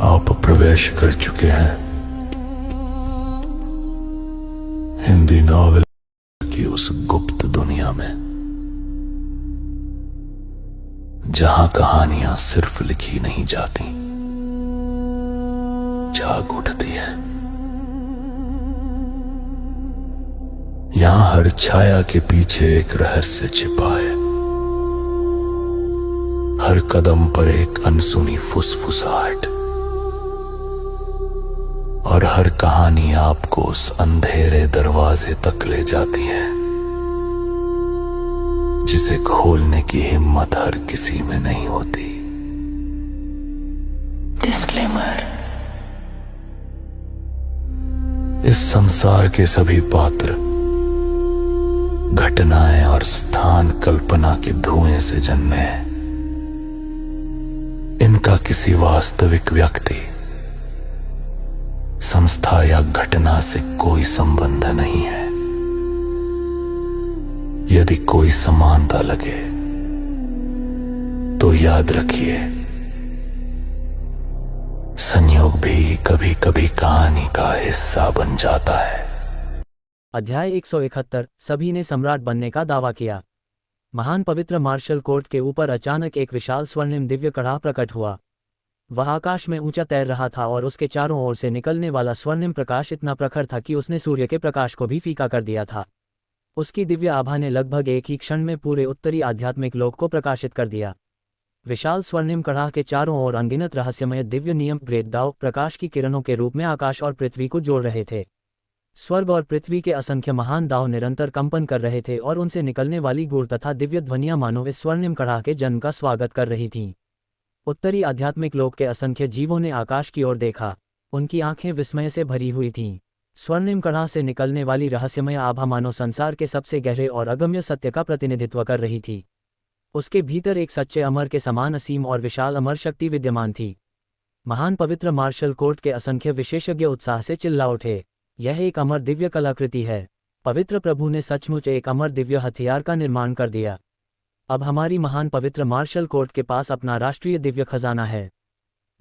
आप प्रवेश कर चुके हैं हिंदी नॉवेल की उस गुप्त दुनिया में, जहां कहानियां सिर्फ लिखी नहीं जाती, जाग उठती है। यहां हर छाया के पीछे एक रहस्य छिपा है, हर कदम पर एक अनसुनी फुसफुसाहट, और हर कहानी आपको उस अंधेरे दरवाजे तक ले जाती है जिसे खोलने की हिम्मत हर किसी में नहीं होती। डिस्क्लेमर: इस संसार के सभी पात्र, घटनाएं और स्थान कल्पना के धुएं से जन्मे हैं। इनका किसी वास्तविक व्यक्ति, संस्था या घटना से कोई संबंध नहीं है। यदि कोई समानता लगे तो याद रखिए, संयोग भी कभी कभी कहानी का हिस्सा बन जाता है। अध्याय 171। सभी ने सम्राट बनने का दावा किया। महान पवित्र मार्शल कोर्ट के ऊपर अचानक एक विशाल स्वर्णिम दिव्य कड़ाह प्रकट हुआ। वह आकाश में ऊंचा तैर रहा था और उसके चारों ओर से निकलने वाला स्वर्णिम प्रकाश इतना प्रखर था कि उसने सूर्य के प्रकाश को भी फीका कर दिया था। उसकी दिव्य आभा ने लगभग एक ही क्षण में पूरे उत्तरी आध्यात्मिक लोक को प्रकाशित कर दिया। विशाल स्वर्णिम कड़ाह के चारों ओर अनगिनत रहस्यमय दिव्य नियम भेदभाव प्रकाश की किरणों के रूप में आकाश और पृथ्वी को जोड़ रहे थे। स्वर्ग और पृथ्वी के असंख्य महान दाव निरंतर कंपन कर रहे थे और उनसे निकलने वाली गूढ़ तथा दिव्य ध्वनियां मानो इस स्वर्णिम कड़ाह के जन्म का स्वागत कर रही थीं। उत्तरी आध्यात्मिक लोक के असंख्य जीवों ने आकाश की ओर देखा। उनकी आंखें विस्मय से भरी हुई थीं। स्वर्णिम कड़ाह से निकलने वाली रहस्यमय आभा मानो संसार के सबसे गहरे और अगम्य सत्य का प्रतिनिधित्व कर रही थी। उसके भीतर एक सच्चे अमर के समान असीम और विशाल अमर शक्ति विद्यमान थी। महान पवित्र मार्शल कोर्ट के असंख्य विशेषज्ञ उत्साह से चिल्ला उठे, यह एक अमर दिव्य कलाकृति है। पवित्र प्रभु ने सचमुच एक अमर दिव्य हथियार का निर्माण कर दिया। अब हमारी महान पवित्र मार्शल कोर्ट के पास अपना राष्ट्रीय दिव्य खजाना है।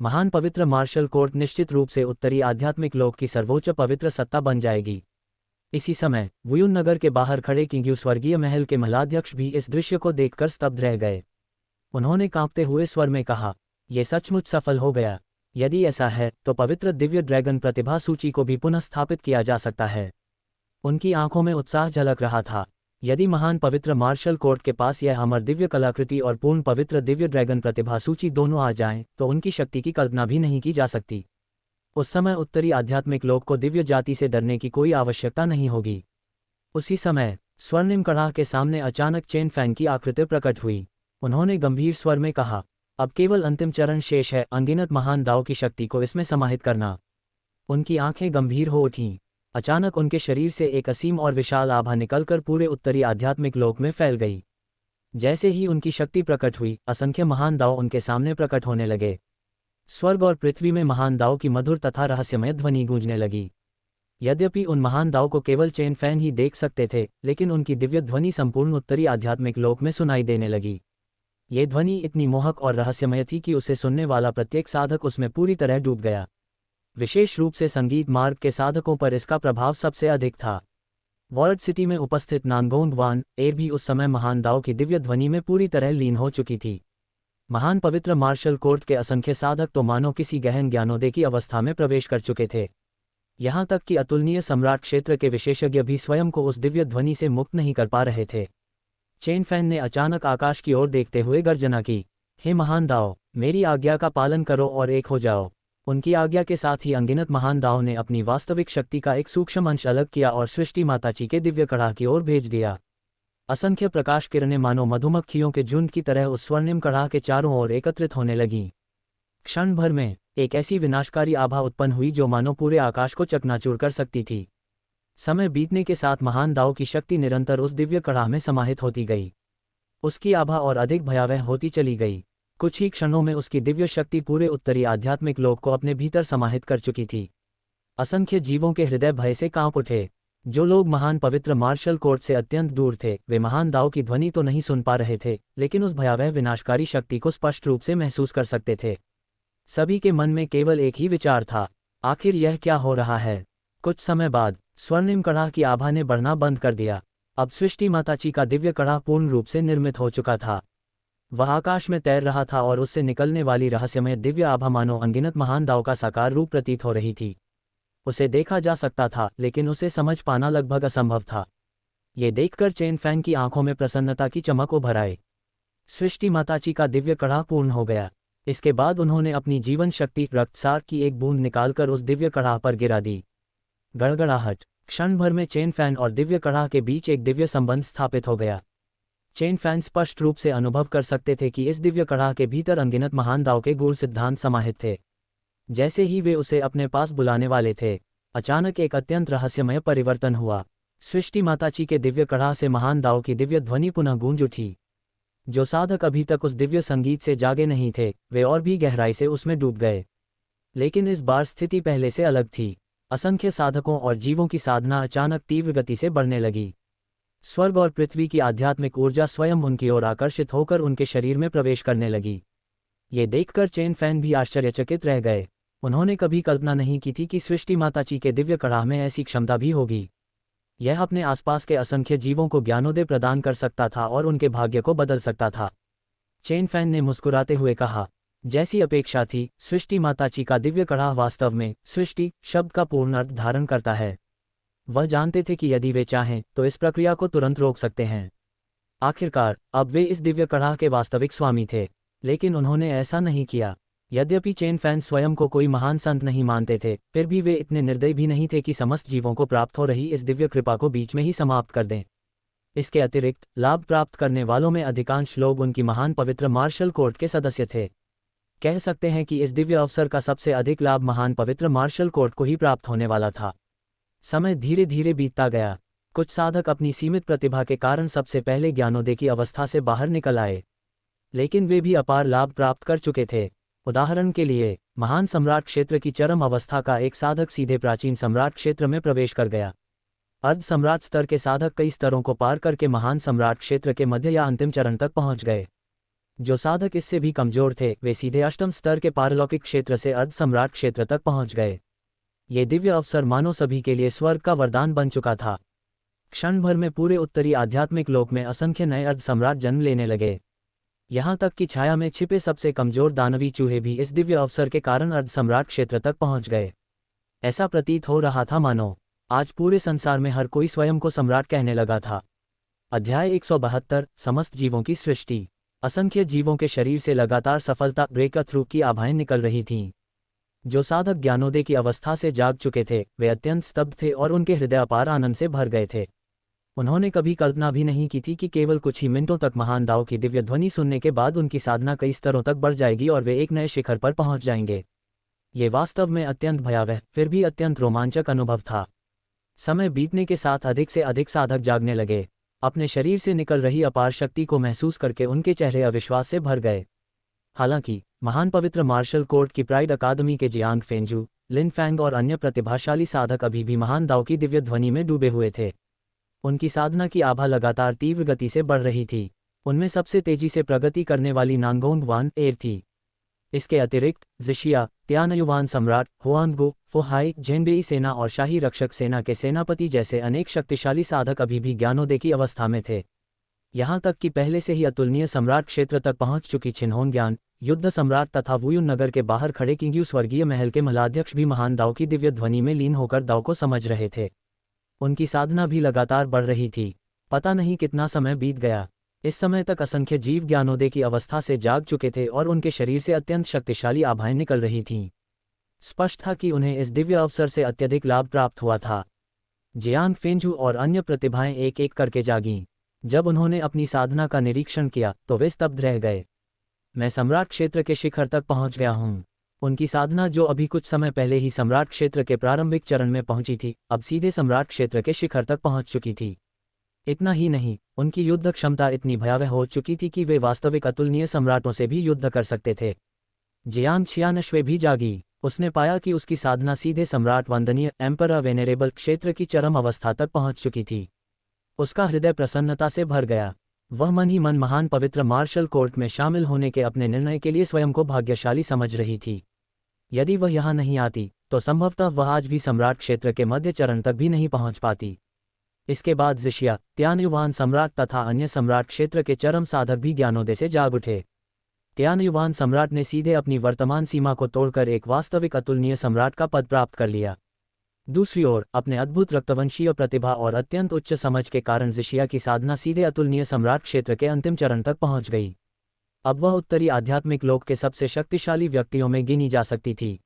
महान पवित्र मार्शल कोर्ट निश्चित रूप से उत्तरी आध्यात्मिक लोक की सर्वोच्च पवित्र सत्ता बन जाएगी। इसी समय वुयुन नगर के बाहर खड़े किंग्यू स्वर्गीय महल के महलाध्यक्ष भी इस दृश्य को देखकर स्तब्ध रह गए। उन्होंने कांपते हुए स्वर में कहा, यह सचमुच सफल हो गया। यदि ऐसा है तो पवित्र दिव्य ड्रैगन प्रतिभा सूची को भी पुनः स्थापित किया जा सकता है। उनकी आंखों में उत्साह झलक रहा था। यदि महान पवित्र मार्शल कोर्ट के पास यह अमर दिव्य कलाकृति और पूर्ण पवित्र दिव्य ड्रैगन प्रतिभा सूची दोनों आ जाएं, तो उनकी शक्ति की कल्पना भी नहीं की जा सकती। उस समय उत्तरी आध्यात्मिक लोक को दिव्य जाति से डरने की कोई आवश्यकता नहीं होगी। उसी समय स्वर्णिम कड़ाह के सामने अचानक चेन फैंग की आकृति प्रकट हुई। उन्होंने गंभीर स्वर में कहा, अब केवल अंतिम चरण शेष है, अनगिनत महान दाव की शक्ति को इसमें समाहित करना। उनकी आंखें गंभीर हो उठीं। अचानक उनके शरीर से एक असीम और विशाल आभा निकलकर पूरे उत्तरी आध्यात्मिक लोक में फैल गई। जैसे ही उनकी शक्ति प्रकट हुई, असंख्य महान दाव उनके सामने प्रकट होने लगे। स्वर्ग और पृथ्वी में महान दाव की मधुर तथा रहस्यमय ध्वनि गूंजने लगी। यद्यपि उन महान दाव को केवल चेन फैन ही देख सकते थे, लेकिन उनकी दिव्य ध्वनि संपूर्ण उत्तरी आध्यात्मिक लोक में सुनाई देने लगी। ये ध्वनि इतनी मोहक और रहस्यमय थी कि उसे सुनने वाला प्रत्येक साधक उसमें पूरी तरह डूब गया। विशेष रूप से संगीत मार्ग के साधकों पर इसका प्रभाव सबसे अधिक था। वॉर्ड सिटी में उपस्थित नानगोंग वान एर भी उस समय महान दाव की दिव्य ध्वनि में पूरी तरह लीन हो चुकी थी। महान पवित्र मार्शल कोर्ट के असंख्य साधक तो मानो किसी गहन ज्ञानोदय की अवस्था में प्रवेश कर चुके थे। यहाँ तक कि अतुलनीय सम्राट क्षेत्र के विशेषज्ञ भी स्वयं को उस दिव्य ध्वनि से मुक्त नहीं कर पा रहे थे। चेन फैन ने अचानक आकाश की ओर देखते हुए गर्जना की, हे महान दाव, मेरी आज्ञा का पालन करो और एक हो जाओ। उनकी आज्ञा के साथ ही अनगिनत महान दाव ने अपनी वास्तविक शक्ति का एक सूक्ष्म अंश अलग किया और सृष्टि माताजी के दिव्य कड़ाह की ओर भेज दिया। असंख्य प्रकाश किरणें मानो मधुमक्खियों के झुंड की तरह उस स्वर्णिम कड़ाह के चारों ओर एकत्रित होने लगीं। क्षण भर में एक ऐसी विनाशकारी आभा उत्पन्न हुई जो मानो पूरे आकाश को चकनाचूर कर सकती थी। समय बीतने के साथ महान दाव की शक्ति निरंतर उस दिव्य कड़ाह में समाहित होती गई। उसकी आभा और अधिक भयावह होती चली गई। कुछ ही क्षणों में उसकी दिव्य शक्ति पूरे उत्तरी आध्यात्मिक लोक को अपने भीतर समाहित कर चुकी थी। असंख्य जीवों के हृदय भय से कांप उठे। जो लोग महान पवित्र मार्शल कोर्ट से अत्यंत दूर थे, वे महान दाव की ध्वनि तो नहीं सुन पा रहे थे, लेकिन उस भयावह विनाशकारी शक्ति को स्पष्ट रूप से महसूस कर सकते थे। सभी के मन में केवल एक ही विचार था, आखिर यह क्या हो रहा है। कुछ समय बाद स्वर्णिम कड़ा की आभा ने बढ़ना बंद कर दिया। अब सृष्टि माताजी का दिव्य कड़ा पूर्ण रूप से निर्मित हो चुका था। वह आकाश में तैर रहा था और उससे निकलने वाली रहस्यमय दिव्य आभा मानो अनगिनत महान दाव का साकार रूप प्रतीत हो रही थी। उसे देखा जा सकता था, लेकिन उसे समझ पाना लगभग असंभव था। ये देखकर चेन फैंग की आंखों में प्रसन्नता की चमक उभर आई। सृष्टि माताजी का दिव्य कड़ा पूर्ण हो गया। इसके बाद उन्होंने अपनी जीवन शक्ति रक्तसार की एक बूंद निकालकर उस दिव्य कड़ा पर गिरा दी। गड़गड़ाहट। क्षण भर में चेन फैन और दिव्य कड़ा के बीच एक दिव्य संबंध स्थापित हो गया। चेन फैन स्पष्ट रूप से अनुभव कर सकते थे कि इस दिव्य कड़ा के भीतर अनगिनत महान दाव के गूढ़ सिद्धांत समाहित थे। जैसे ही वे उसे अपने पास बुलाने वाले थे, अचानक एक अत्यंत रहस्यमय परिवर्तन हुआ। सृष्टि माताजी के दिव्य कड़ा से महान दाव की दिव्य ध्वनि पुनः गूंज उठी। जो साधक अभी तक उस दिव्य संगीत से जागे नहीं थे, वे और भी गहराई से उसमें डूब गए। लेकिन इस बार स्थिति पहले से अलग थी। असंख्य साधकों और जीवों की साधना अचानक तीव्र गति से बढ़ने लगी। स्वर्ग और पृथ्वी की आध्यात्मिक ऊर्जा स्वयं उनकी ओर आकर्षित होकर उनके शरीर में प्रवेश करने लगी। ये देखकर चेन फैन भी आश्चर्यचकित रह गए। उन्होंने कभी कल्पना नहीं की थी कि सृष्टि माताजी के दिव्य कड़ा में ऐसी क्षमता भी होगी। यह अपने आसपास के असंख्य जीवों को ज्ञानोदय प्रदान कर सकता था और उनके भाग्य को बदल सकता था। चेन फैन ने मुस्कुराते हुए कहा, जैसी अपेक्षा थी, सृष्टि माताजी का दिव्य कड़ा वास्तव में सृष्टि शब्द का पूर्ण अर्थ धारण करता है। वह जानते थे कि यदि वे चाहें तो इस प्रक्रिया को तुरंत रोक सकते हैं। आखिरकार अब वे इस दिव्य कड़ा के वास्तविक स्वामी थे, लेकिन उन्होंने ऐसा नहीं किया। यद्यपि चेन फैन स्वयं को कोई महान संत नहीं मानते थे, फिर भी वे इतने निर्दयी भी नहीं थे कि समस्त जीवों को प्राप्त हो रही इस दिव्य कृपा को बीच में ही समाप्त कर दें। इसके अतिरिक्त लाभ प्राप्त करने वालों में अधिकांश लोग उनकी महान पवित्र मार्शल कोर्ट के सदस्य थे। कह सकते हैं कि इस दिव्य अवसर का सबसे अधिक लाभ महान पवित्र मार्शल कोर्ट को ही प्राप्त होने वाला था। समय धीरे धीरे बीतता गया। कुछ साधक अपनी सीमित प्रतिभा के कारण सबसे पहले ज्ञानोदय की अवस्था से बाहर निकल आए, लेकिन वे भी अपार लाभ प्राप्त कर चुके थे। उदाहरण के लिए, महान सम्राट क्षेत्र की चरम अवस्था का एक साधक सीधे प्राचीन सम्राट क्षेत्र में प्रवेश कर गया। अर्ध सम्राट स्तर के साधक कई स्तरों को पार करके महान सम्राट क्षेत्र के मध्य या अंतिम चरण तक पहुंच गए। जो साधक इससे भी कमजोर थे, वे सीधे अष्टम स्तर के पारलौकिक क्षेत्र से अर्ध सम्राट क्षेत्र तक पहुंच गए। ये दिव्य अवसर मानो सभी के लिए स्वर्ग का वरदान बन चुका था। क्षण भर में पूरे उत्तरी आध्यात्मिक लोक में असंख्य नए अर्ध सम्राट जन्म लेने लगे। यहाँ तक कि छाया में छिपे सबसे कमजोर दानवी चूहे भी इस दिव्य अवसर के कारण अर्ध सम्राट क्षेत्र तक पहुंच गए। ऐसा प्रतीत हो रहा था मानो आज पूरे संसार में हर कोई स्वयं को सम्राट कहने लगा था। अध्याय 172 समस्त जीवों की सृष्टि। असंख्य जीवों के शरीर से लगातार सफलता ब्रेक थ्रू की आभाएं निकल रही थीं। जो साधक ज्ञानोदय की अवस्था से जाग चुके थे, वे अत्यंत स्तब्ध थे और उनके हृदय अपार आनंद से भर गए थे। उन्होंने कभी कल्पना भी नहीं की थी कि केवल कुछ ही मिनटों तक महान दाव की दिव्य ध्वनि सुनने के बाद उनकी साधना कई स्तरों तक बढ़ जाएगी और वे एक नए शिखर पर पहुंच जाएंगे। ये वास्तव में अत्यंत भयावह फिर भी अत्यंत रोमांचक अनुभव था। समय बीतने के साथ अधिक से अधिक साधक जागने लगे। अपने शरीर से निकल रही अपार शक्ति को महसूस करके उनके चेहरे अविश्वास से भर गए। हालांकि महान पवित्र मार्शल कोर्ट की प्राइड अकादमी के जियांग फेंजू, लिन फैंग और अन्य प्रतिभाशाली साधक अभी भी महान दाव की दिव्य ध्वनि में डूबे हुए थे। उनकी साधना की आभा लगातार तीव्र गति से बढ़ रही थी। उनमें सबसे तेजी से प्रगति करने वाली नांगोंग वान एर थी। इसके अतिरिक्त जिशिया, त्यानयुवान सम्राट, हुआनगु, फुहाई, झेनबेई सेना और शाही रक्षक सेना के सेनापति जैसे अनेक शक्तिशाली साधक अभी भी ज्ञानोदय की अवस्था में थे। यहाँ तक कि पहले से ही अतुलनीय सम्राट क्षेत्र तक पहुंच चुकी छिनहोन ज्ञान, युद्ध सम्राट तथा वुयुन नगर के बाहर खड़े किंग्यू स्वर्गीय महल के मलाध्यक्ष भी महान दाव की दिव्य ध्वनि में लीन होकर दाव को समझ रहे थे। उनकी साधना भी लगातार बढ़ रही थी। पता नहीं कितना समय बीत गया। इस समय तक असंख्य जीव ज्ञानोदय की अवस्था से जाग चुके थे और उनके शरीर से अत्यंत शक्तिशाली आभाएं निकल रही थीं। स्पष्ट था कि उन्हें इस दिव्य अवसर से अत्यधिक लाभ प्राप्त हुआ था। जियांग फेंजू और अन्य प्रतिभाएं एक एक करके जागीं। जब उन्होंने अपनी साधना का निरीक्षण किया तो वे स्तब्ध रह गए। मैं सम्राट क्षेत्र के शिखर तक पहुंच गया हूं। उनकी साधना जो अभी कुछ समय पहले ही सम्राट क्षेत्र के प्रारंभिक चरण में पहुंची थी, अब सीधे सम्राट क्षेत्र के शिखर तक पहुंच चुकी थी। इतना ही नहीं, उनकी युद्ध क्षमता इतनी भयावह हो चुकी थी कि वे वास्तविक अतुलनीय सम्राटों से भी युद्ध कर सकते थे। जियांग छियानशवे भी जागी। उसने पाया कि उसकी साधना सीधे सम्राट वंदनीय एम्परर वेनेरेबल क्षेत्र की चरम अवस्था तक पहुंच चुकी थी। उसका हृदय प्रसन्नता से भर गया। वह मन ही मन महान पवित्र मार्शल कोर्ट में शामिल होने के अपने निर्णय के लिए स्वयं को भाग्यशाली समझ रही थी। यदि वह यहाँ नहीं आती तो संभवतः वह आज भी सम्राट क्षेत्र के मध्य चरण तक भी नहीं पहुँच पाती। इसके बाद ज़िशिया, त्यानयुवान सम्राट तथा अन्य सम्राट क्षेत्र के चरम साधक भी ज्ञानोदय से जाग उठे। त्यानयुवान सम्राट ने सीधे अपनी वर्तमान सीमा को तोड़कर एक वास्तविक अतुलनीय सम्राट का पद प्राप्त कर लिया। दूसरी ओर अपने अद्भुत रक्तवंशीय प्रतिभा और अत्यंत उच्च समझ के कारण ज़िशिया की साधना सीधे अतुलनीय सम्राट क्षेत्र के अंतिम चरण तक पहुंच गई। अब वह उत्तरी आध्यात्मिक लोक के सबसे शक्तिशाली व्यक्तियों में गिनी जा सकती थी।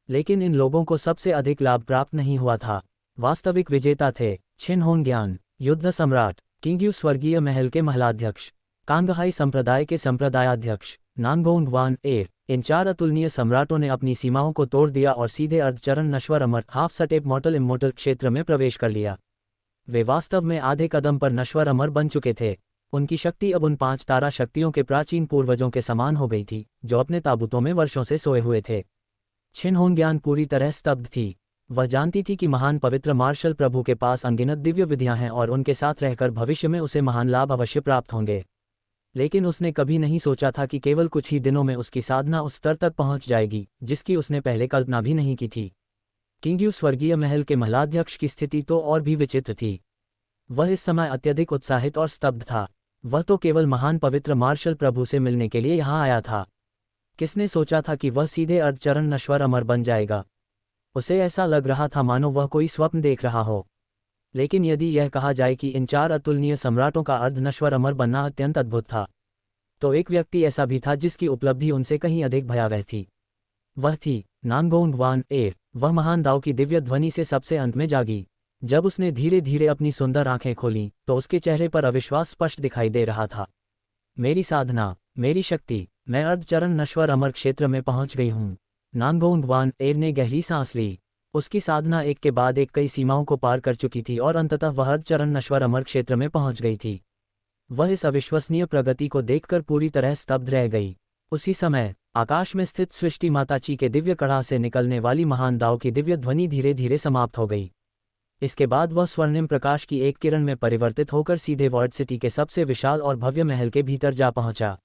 लेकिन इन लोगों को सबसे अधिक लाभ प्राप्त नहीं हुआ था। वास्तविक विजेता थे छिन होंगज्ञान, युद्ध सम्राट, किंग्यू स्वर्गीय महल के महलाध्यक्ष, कांगहाई संप्रदाय के संप्रदायाध्यक्ष, नानगोंग वान ए। इन 4 अतुलनीय सम्राटों ने अपनी सीमाओं को तोड़ दिया और सीधे अर्धचरण नश्वर अमर हाफ सटेप मॉर्टल इमोर्टल क्षेत्र में प्रवेश कर लिया। वे वास्तव में आधे कदम पर नश्वर अमर बन चुके थे। उनकी शक्ति अब उन 5 तारा शक्तियों के प्राचीन पूर्वजों के समान हो गई थी, जो अपने ताबूतों में वर्षों से सोए हुए थे। छिन होंगज्ञान पूरी तरह स्तब्ध थी। वह जानती थी कि महान पवित्र मार्शल प्रभु के पास अनगिनत दिव्य विधियां हैं और उनके साथ रहकर भविष्य में उसे महान लाभ अवश्य प्राप्त होंगे। लेकिन उसने कभी नहीं सोचा था कि केवल कुछ ही दिनों में उसकी साधना उस स्तर तक पहुंच जाएगी जिसकी उसने पहले कल्पना भी नहीं की थी। किंग्यू स्वर्गीय महल के महलाध्यक्ष की स्थिति तो और भी विचित्र थी। वह इस समय अत्यधिक उत्साहित और स्तब्ध था। वह तो केवल महान पवित्र मार्शल प्रभु से मिलने के लिए यहाँ आया था। किसने सोचा था कि वह सीधे अर्धचरण नश्वर अमर बन जाएगा। उसे ऐसा लग रहा था मानो वह कोई स्वप्न देख रहा हो। लेकिन यदि यह कहा जाए कि इन 4 अतुलनीय सम्राटों का अर्धनश्वर अमर बनना अत्यंत अद्भुत था, तो एक व्यक्ति ऐसा भी था जिसकी उपलब्धि उनसे कहीं अधिक भयावह थी। वह थी नानगोंग वान ए। वह महान दाव की दिव्य ध्वनि से सबसे अंत में जागी। जब उसने धीरे धीरे अपनी सुंदर आंखें खोलीं तो उसके चेहरे पर अविश्वास स्पष्ट दिखाई दे रहा था। मेरी साधना, मेरी शक्ति, मैं अर्धचरण नश्वर अमर क्षेत्र में पहुंच गई हूँ। नानगोंग वान ए ने गहरी सांस ली। उसकी साधना एक के बाद एक कई सीमाओं को पार कर चुकी थी और अंततः वह अर्धचरण नश्वर अमर क्षेत्र में पहुंच गई थी। वह इस अविश्वसनीय प्रगति को देखकर पूरी तरह स्तब्ध रह गई। उसी समय आकाश में स्थित सृष्टि माताजी के दिव्य कड़ाह से निकलने वाली महान दाव की दिव्य ध्वनि धीरे धीरे समाप्त हो गई। इसके बाद वह स्वर्णिम प्रकाश की एक किरण में परिवर्तित होकर सीधे वर्ल्ड सिटी के सबसे विशाल और भव्य महल के भीतर जा पहुंचा।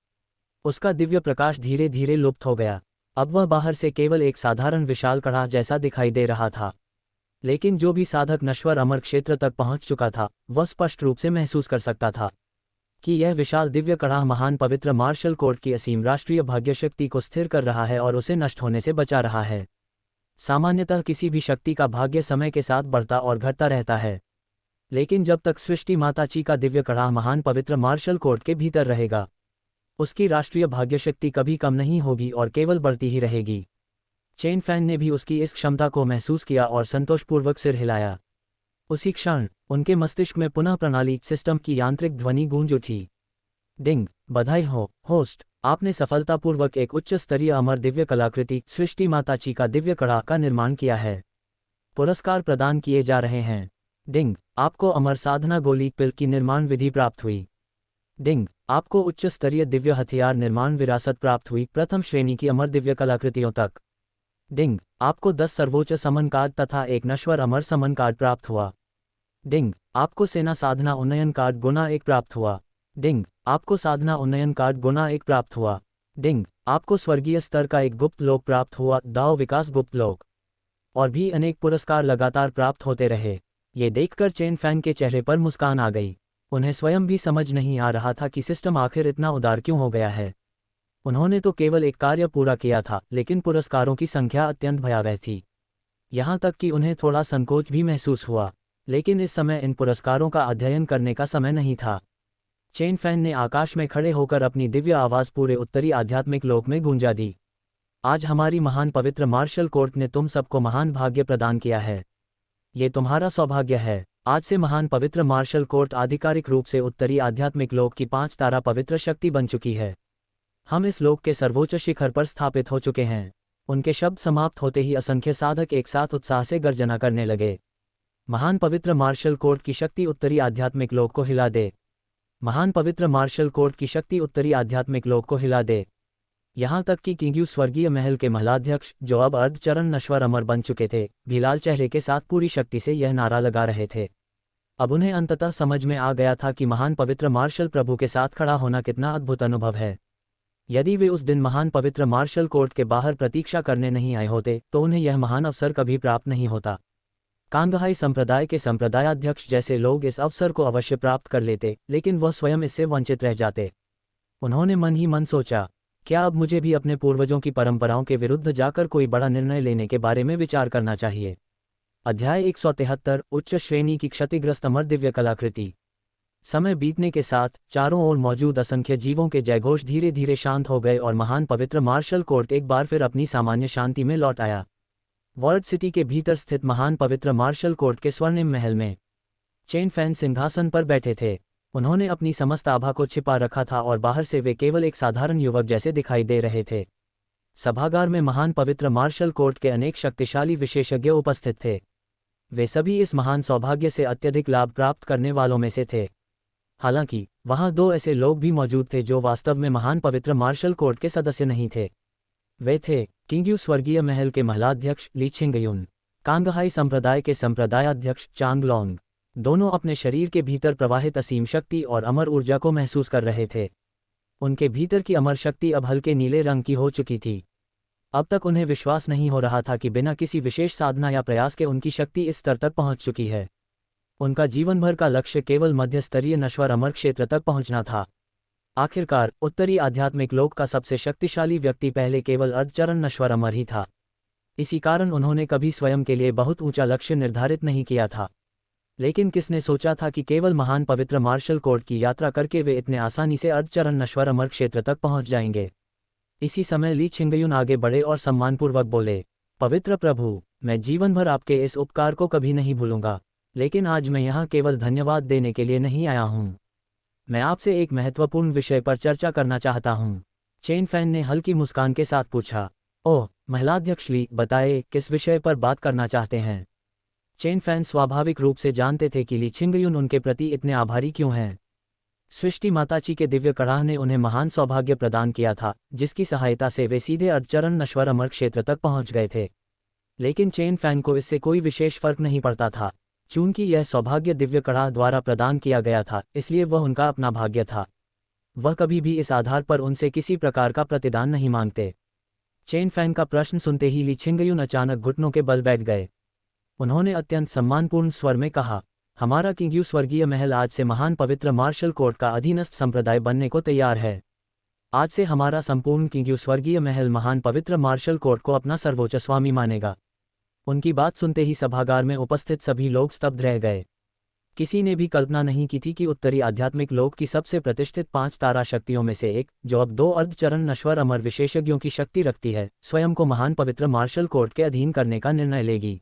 उसका दिव्य प्रकाश धीरे धीरे लुप्त हो गया। अब वह बाहर से केवल एक साधारण विशाल कड़ाह जैसा दिखाई दे रहा था। लेकिन जो भी साधक नश्वर अमर क्षेत्र तक पहुंच चुका था वह स्पष्ट रूप से महसूस कर सकता था कि यह विशाल दिव्य कड़ाह महान पवित्र मार्शल कोर्ट की असीम राष्ट्रीय भाग्यशक्ति को स्थिर कर रहा है और उसे नष्ट होने से बचा रहा है। सामान्यतः किसी भी शक्ति का भाग्य समय के साथ बढ़ता और घटता रहता है, लेकिन जब तक सृष्टि माताजी का दिव्य कड़ाह महान पवित्र मार्शल कोर्ट के भीतर रहेगा, उसकी राष्ट्रीय भाग्यशक्ति कभी कम नहीं होगी और केवल बढ़ती ही रहेगी। चेन फैन ने भी उसकी इस क्षमता को महसूस किया और संतोषपूर्वक सिर हिलाया। उसी क्षण उनके मस्तिष्क में पुनः प्रणाली सिस्टम की यांत्रिक ध्वनि गूंज उठी। डिंग, बधाई हो होस्ट, आपने सफलतापूर्वक एक उच्च स्तरीय अमर दिव्य कलाकृति सृष्टि माताजी का दिव्य कड़ाह का निर्माण किया है। पुरस्कार प्रदान किए जा रहे हैं। डिंग, आपको अमर साधना गोली पिल की निर्माण विधि प्राप्त हुई। डिंग, आपको उच्च स्तरीय दिव्य हथियार निर्माण विरासत प्राप्त हुई, प्रथम श्रेणी की अमर दिव्य कलाकृतियों तक। डिंग, आपको 10 सर्वोच्च समन कार्ड तथा एक नश्वर अमर समन कार्ड प्राप्त हुआ। डिंग, आपको सेना साधना उन्नयन कार्ड गुना 1 प्राप्त हुआ। डिंग, आपको साधना उन्नयन कार्ड गुना 1 प्राप्त हुआ। डिंग, आपको स्वर्गीय स्तर का एक गुप्त लोक प्राप्त हुआ, दाव विकास गुप्त लोक। और भी अनेक पुरस्कार लगातार प्राप्त होते रहे। ये देखकर चेन फैन के चेहरे पर मुस्कान आ गई। उन्हें स्वयं भी समझ नहीं आ रहा था कि सिस्टम आखिर इतना उदार क्यों हो गया है। उन्होंने तो केवल एक कार्य पूरा किया था, लेकिन पुरस्कारों की संख्या अत्यंत भयावह थी। यहाँ तक कि उन्हें थोड़ा संकोच भी महसूस हुआ, लेकिन इस समय इन पुरस्कारों का अध्ययन करने का समय नहीं था। चेन फैन ने आकाश में खड़े होकर अपनी दिव्य आवाज़ पूरे उत्तरी आध्यात्मिक लोक में गूंजा दी। आज हमारी महान पवित्र मार्शल कोर्ट ने तुम सबको महान भाग्य प्रदान किया है। ये तुम्हारा सौभाग्य है। आज से महान पवित्र मार्शल कोर्ट आधिकारिक रूप से उत्तरी आध्यात्मिक लोक की 5 तारा पवित्र शक्ति बन चुकी है। हम इस लोक के सर्वोच्च शिखर पर स्थापित हो चुके हैं। उनके शब्द समाप्त होते ही असंख्य साधक एक साथ उत्साह से गर्जना करने लगे। महान पवित्र मार्शल कोर्ट की शक्ति उत्तरी आध्यात्मिक लोक को हिला दे। महान पवित्र मार्शल कोर्ट की शक्ति उत्तरी आध्यात्मिक लोक को हिला दे। यहाँ तक कि किंग्यू स्वर्गीय महल के महलाध्यक्ष, जो अब अर्धचरण नश्वर अमर बन चुके थे, भी लाल चेहरे के साथ पूरी शक्ति से यह नारा लगा रहे थे। अब उन्हें अंततः समझ में आ गया था कि महान पवित्र मार्शल प्रभु के साथ खड़ा होना कितना अद्भुत अनुभव है। यदि वे उस दिन महान पवित्र मार्शल कोर्ट के बाहर प्रतीक्षा करने नहीं आए होते तो उन्हें यह महान अवसर कभी प्राप्त नहीं होता। कांगहाई संप्रदाय के संप्रदायाध्यक्ष जैसे लोग इस अवसर को अवश्य प्राप्त कर लेते, लेकिन वह स्वयं इससे वंचित रह जाते। उन्होंने मन ही मन सोचा, क्या अब मुझे भी अपने पूर्वजों की परंपराओं के विरुद्ध जाकर कोई बड़ा निर्णय लेने के बारे में विचार करना चाहिए। अध्याय 173 उच्च श्रेणी की क्षतिग्रस्त अमर दिव्य कलाकृति। समय बीतने के साथ चारों ओर मौजूद असंख्य जीवों के जयघोष धीरे धीरे शांत हो गए और महान पवित्र मार्शल कोर्ट एक बार फिर अपनी सामान्य शांति में लौट आया। वर्ल्ड सिटी के भीतर स्थित महान पवित्र मार्शल कोर्ट के स्वर्णिम महल में चेन फैन सिंहासन पर बैठे थे। उन्होंने अपनी समस्त आभा को छिपा रखा था और बाहर से वे केवल एक साधारण युवक जैसे दिखाई दे रहे थे। सभागार में महान पवित्र मार्शल कोर्ट के अनेक शक्तिशाली विशेषज्ञ उपस्थित थे। वे सभी इस महान सौभाग्य से अत्यधिक लाभ प्राप्त करने वालों में से थे। हालांकि वहां दो ऐसे लोग भी मौजूद थे जो वास्तव में महान पवित्र मार्शल कोर्ट के सदस्य नहीं थे। वे थे किंग्यू स्वर्गीय महल के महलाध्यक्ष ली छिंगयुन, कांगहाई संप्रदाय के संप्रदायाध्यक्ष चांग लोंग। दोनों अपने शरीर के भीतर प्रवाहित असीम शक्ति और अमर ऊर्जा को महसूस कर रहे थे। उनके भीतर की अमर शक्ति अब हल्के नीले रंग की हो चुकी थी। अब तक उन्हें विश्वास नहीं हो रहा था कि बिना किसी विशेष साधना या प्रयास के उनकी शक्ति इस स्तर तक पहुंच चुकी है। उनका जीवन भर का लक्ष्य केवल मध्य स्तरीय नश्वर अमर क्षेत्र तक पहुंचना था। आखिरकार उत्तरी आध्यात्मिक लोक का सबसे शक्तिशाली व्यक्ति पहले केवल अर्धचरण नश्वर अमर ही था। इसी कारण उन्होंने कभी स्वयं के लिए बहुत ऊंचा लक्ष्य निर्धारित नहीं किया था। लेकिन किसने सोचा था कि केवल महान पवित्र मार्शल कोर्ट की यात्रा करके वे इतने आसानी से अर्धचरण नश्वर अमर क्षेत्र तक पहुंच जाएंगे। इसी समय ली छिंगयुन आगे बढ़े और सम्मानपूर्वक बोले, पवित्र प्रभु, मैं जीवन भर आपके इस उपकार को कभी नहीं भूलूंगा, लेकिन आज मैं यहाँ केवल धन्यवाद देने के लिए नहीं आया हूँ। मैं आपसे एक महत्वपूर्ण विषय पर चर्चा करना चाहता हूँ। चेन फैन ने हल्की मुस्कान के साथ पूछा। ओह महिलाध्यक्ष ली, बताए किस विषय पर बात करना चाहते हैं। चेन फैन स्वाभाविक रूप से जानते थे कि ली छिंगयुन उनके प्रति इतने आभारी क्यों हैं। सृष्टि माताजी के दिव्य कड़ाह ने उन्हें महान सौभाग्य प्रदान किया था, जिसकी सहायता से वे सीधे अर्धचरण नश्वर अमर क्षेत्र तक पहुंच गए थे। लेकिन चेन फैन को इससे कोई विशेष फर्क नहीं पड़ता था। चूंकि यह सौभाग्य दिव्य कड़ाह द्वारा प्रदान किया गया था, इसलिए वह उनका अपना भाग्य था। वह कभी भी इस आधार पर उनसे किसी प्रकार का प्रतिदान नहीं मांगते। चेन फैन का प्रश्न सुनते ही ली छिंगयुन अचानक घुटनों के बल बैठ गए। उन्होंने अत्यंत सम्मानपूर्ण स्वर में कहा, हमारा किंग्यू स्वर्गीय महल आज से महान पवित्र मार्शल कोर्ट का अधीनस्थ संप्रदाय बनने को तैयार है। आज से हमारा संपूर्ण किंग्यू स्वर्गीय महल महान पवित्र मार्शल कोर्ट को अपना सर्वोच्च स्वामी मानेगा। उनकी बात सुनते ही सभागार में उपस्थित सभी लोग स्तब्ध रह गए। किसी ने भी कल्पना नहीं की थी कि उत्तरी आध्यात्मिक लोक की सबसे प्रतिष्ठित 5 तारा शक्तियों में से एक, जो अब 2 अर्धचरण नश्वर अमर विशेषज्ञों की शक्ति रखती है, स्वयं को महान पवित्र मार्शल कोर्ट के अधीन करने का निर्णय लेगी।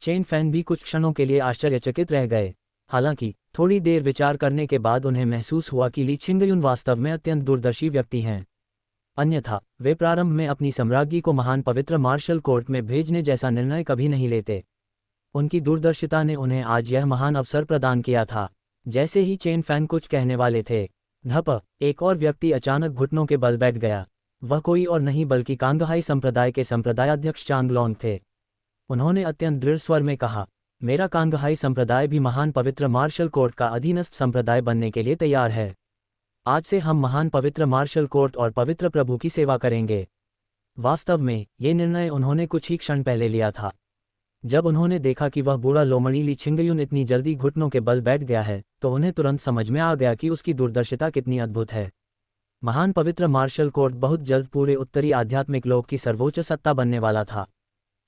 चेन फैन भी कुछ क्षणों के लिए आश्चर्यचकित रह गए। हालांकि थोड़ी देर विचार करने के बाद उन्हें महसूस हुआ कि ली छिंगयुन वास्तव में अत्यंत दूरदर्शी व्यक्ति हैं। अन्यथा वे प्रारंभ में अपनी सम्राज्ञी को महान पवित्र मार्शल कोर्ट में भेजने जैसा निर्णय कभी नहीं लेते। उनकी दूरदर्शिता ने उन्हें आज यह महान अवसर प्रदान किया था। जैसे ही चेन फैन कुछ कहने वाले थे, धप, एक और व्यक्ति अचानक घुटनों के बल बैठ गया। वह कोई और नहीं बल्कि कांगहाई संप्रदाय के संप्रदायाध्यक्ष चांग लोंग थे। उन्होंने अत्यंत दृढ़ स्वर में कहा, मेरा कांगहाई संप्रदाय भी महान पवित्र मार्शल कोर्ट का अधीनस्थ संप्रदाय बनने के लिए तैयार है। आज से हम महान पवित्र मार्शल कोर्ट और पवित्र प्रभु की सेवा करेंगे। वास्तव में ये निर्णय उन्होंने कुछ ही क्षण पहले लिया था। जब उन्होंने देखा कि वह बूढ़ा लोमड़ी ली छिंगयुन इतनी जल्दी घुटनों के बल बैठ गया है, तो उन्हें तुरंत समझ में आ गया कि उसकी दूरदर्शिता कितनी अद्भुत है। महान पवित्र मार्शल कोर्ट बहुत जल्द पूरे उत्तरी आध्यात्मिक लोक की सर्वोच्च सत्ता बनने वाला था।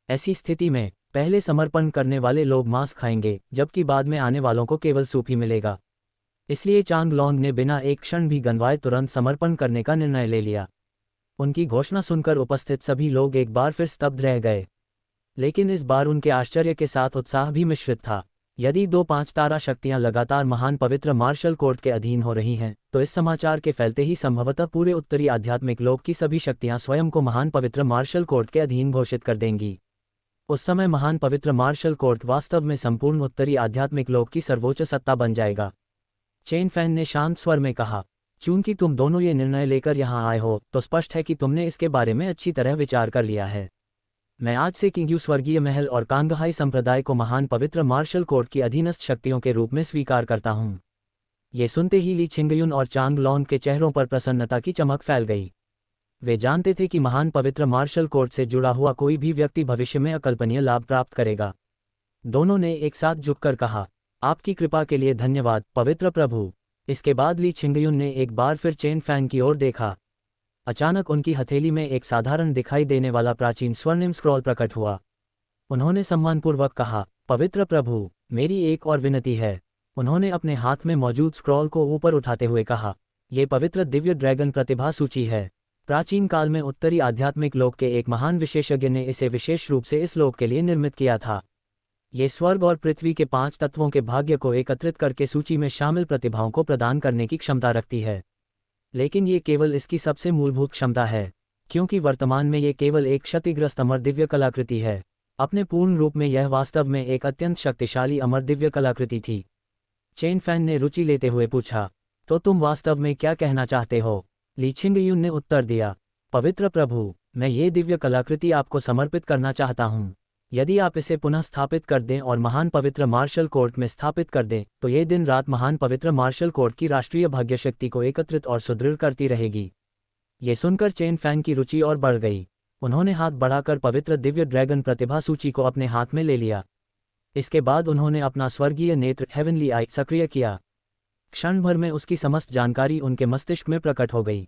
ऐसी स्थिति में पहले समर्पण करने वाले लोग मांस खाएंगे, जबकि बाद में आने वालों को केवल सूप ही मिलेगा। इसलिए चांग लोंग ने बिना एक क्षण भी गंवाए तुरंत समर्पण करने का निर्णय ले लिया। उनकी घोषणा सुनकर उपस्थित सभी लोग एक बार फिर स्तब्ध रह गए। लेकिन इस बार उनके आश्चर्य के साथ उत्साह भी मिश्रित था। यदि 2 5 तारा शक्तियां लगातार महान पवित्र मार्शल कोर्ट के अधीन हो रही हैं, तो इस समाचार के फैलते ही संभवतः पूरे उत्तरी आध्यात्मिक लोक की सभी शक्तियां स्वयं को महान पवित्र मार्शल कोर्ट के अधीन घोषित कर देंगी। उस समय महान पवित्र मार्शल कोर्ट वास्तव में संपूर्ण उत्तरी आध्यात्मिक लोक की सर्वोच्च सत्ता बन जाएगा। चेन फैन ने शांत स्वर में कहा, चूंकि तुम दोनों ये निर्णय लेकर यहाँ आए हो, तो स्पष्ट है कि तुमने इसके बारे में अच्छी तरह विचार कर लिया है। मैं आज से किंग्यू स्वर्गीय महल और कांगहाई संप्रदाय को महान पवित्र मार्शल कोर्ट की अधीनस्थ शक्तियों के रूप में स्वीकार करता हूँ। ये सुनते ही ली छिंगयुन और चांग लोंग के चेहरों पर प्रसन्नता की चमक फैल गई। वे जानते थे कि महान पवित्र मार्शल कोर्ट से जुड़ा हुआ कोई भी व्यक्ति भविष्य में अकल्पनीय लाभ प्राप्त करेगा। दोनों ने एक साथ झुककर कहा, आपकी कृपा के लिए धन्यवाद पवित्र प्रभु। इसके बाद ली छिंगयुन ने एक बार फिर चेन फैंग की ओर देखा। अचानक उनकी हथेली में एक साधारण दिखाई देने वाला प्राचीन स्वर्णिम स्क्रॉल प्रकट हुआ। उन्होंने सम्मानपूर्वक कहा, पवित्र प्रभु, मेरी एक और विनती है। उन्होंने अपने हाथ में मौजूद स्क्रॉल को ऊपर उठाते हुए कहा, ये पवित्र दिव्य ड्रैगन प्रतिभा सूची है। प्राचीन काल में उत्तरी आध्यात्मिक लोक के एक महान विशेषज्ञ ने इसे विशेष रूप से इस लोक के लिए निर्मित किया था। ये स्वर्ग और पृथ्वी के 5 तत्वों के भाग्य को एकत्रित करके सूची में शामिल प्रतिभाओं को प्रदान करने की क्षमता रखती है। लेकिन ये केवल इसकी सबसे मूलभूत क्षमता है, क्योंकि वर्तमान में ये केवल एक क्षतिग्रस्त अमर दिव्य कलाकृति है। अपने पूर्ण रूप में यह वास्तव में एक अत्यंत शक्तिशाली अमर दिव्य कलाकृति थी। चेन फैन ने रुचि लेते हुए पूछा, तो तुम वास्तव में क्या कहना चाहते हो? ली छिंगयुन ने उत्तर दिया, पवित्र प्रभु, मैं ये दिव्य कलाकृति आपको समर्पित करना चाहता हूँ। यदि आप इसे पुनः स्थापित कर दें और महान पवित्र मार्शल कोर्ट में स्थापित कर दें, तो ये दिन रात महान पवित्र मार्शल कोर्ट की राष्ट्रीय भाग्यशक्ति को एकत्रित और सुदृढ़ करती रहेगी। ये सुनकर चेन फैंग की रुचि और बढ़ गई। उन्होंने हाथ बढ़ाकर पवित्र दिव्य ड्रैगन प्रतिभा सूची को अपने हाथ में ले लिया। इसके बाद उन्होंने अपना स्वर्गीय नेत्र हेवनली आई सक्रिय किया। क्षण भर में उसकी समस्त जानकारी उनके मस्तिष्क में प्रकट हो गई।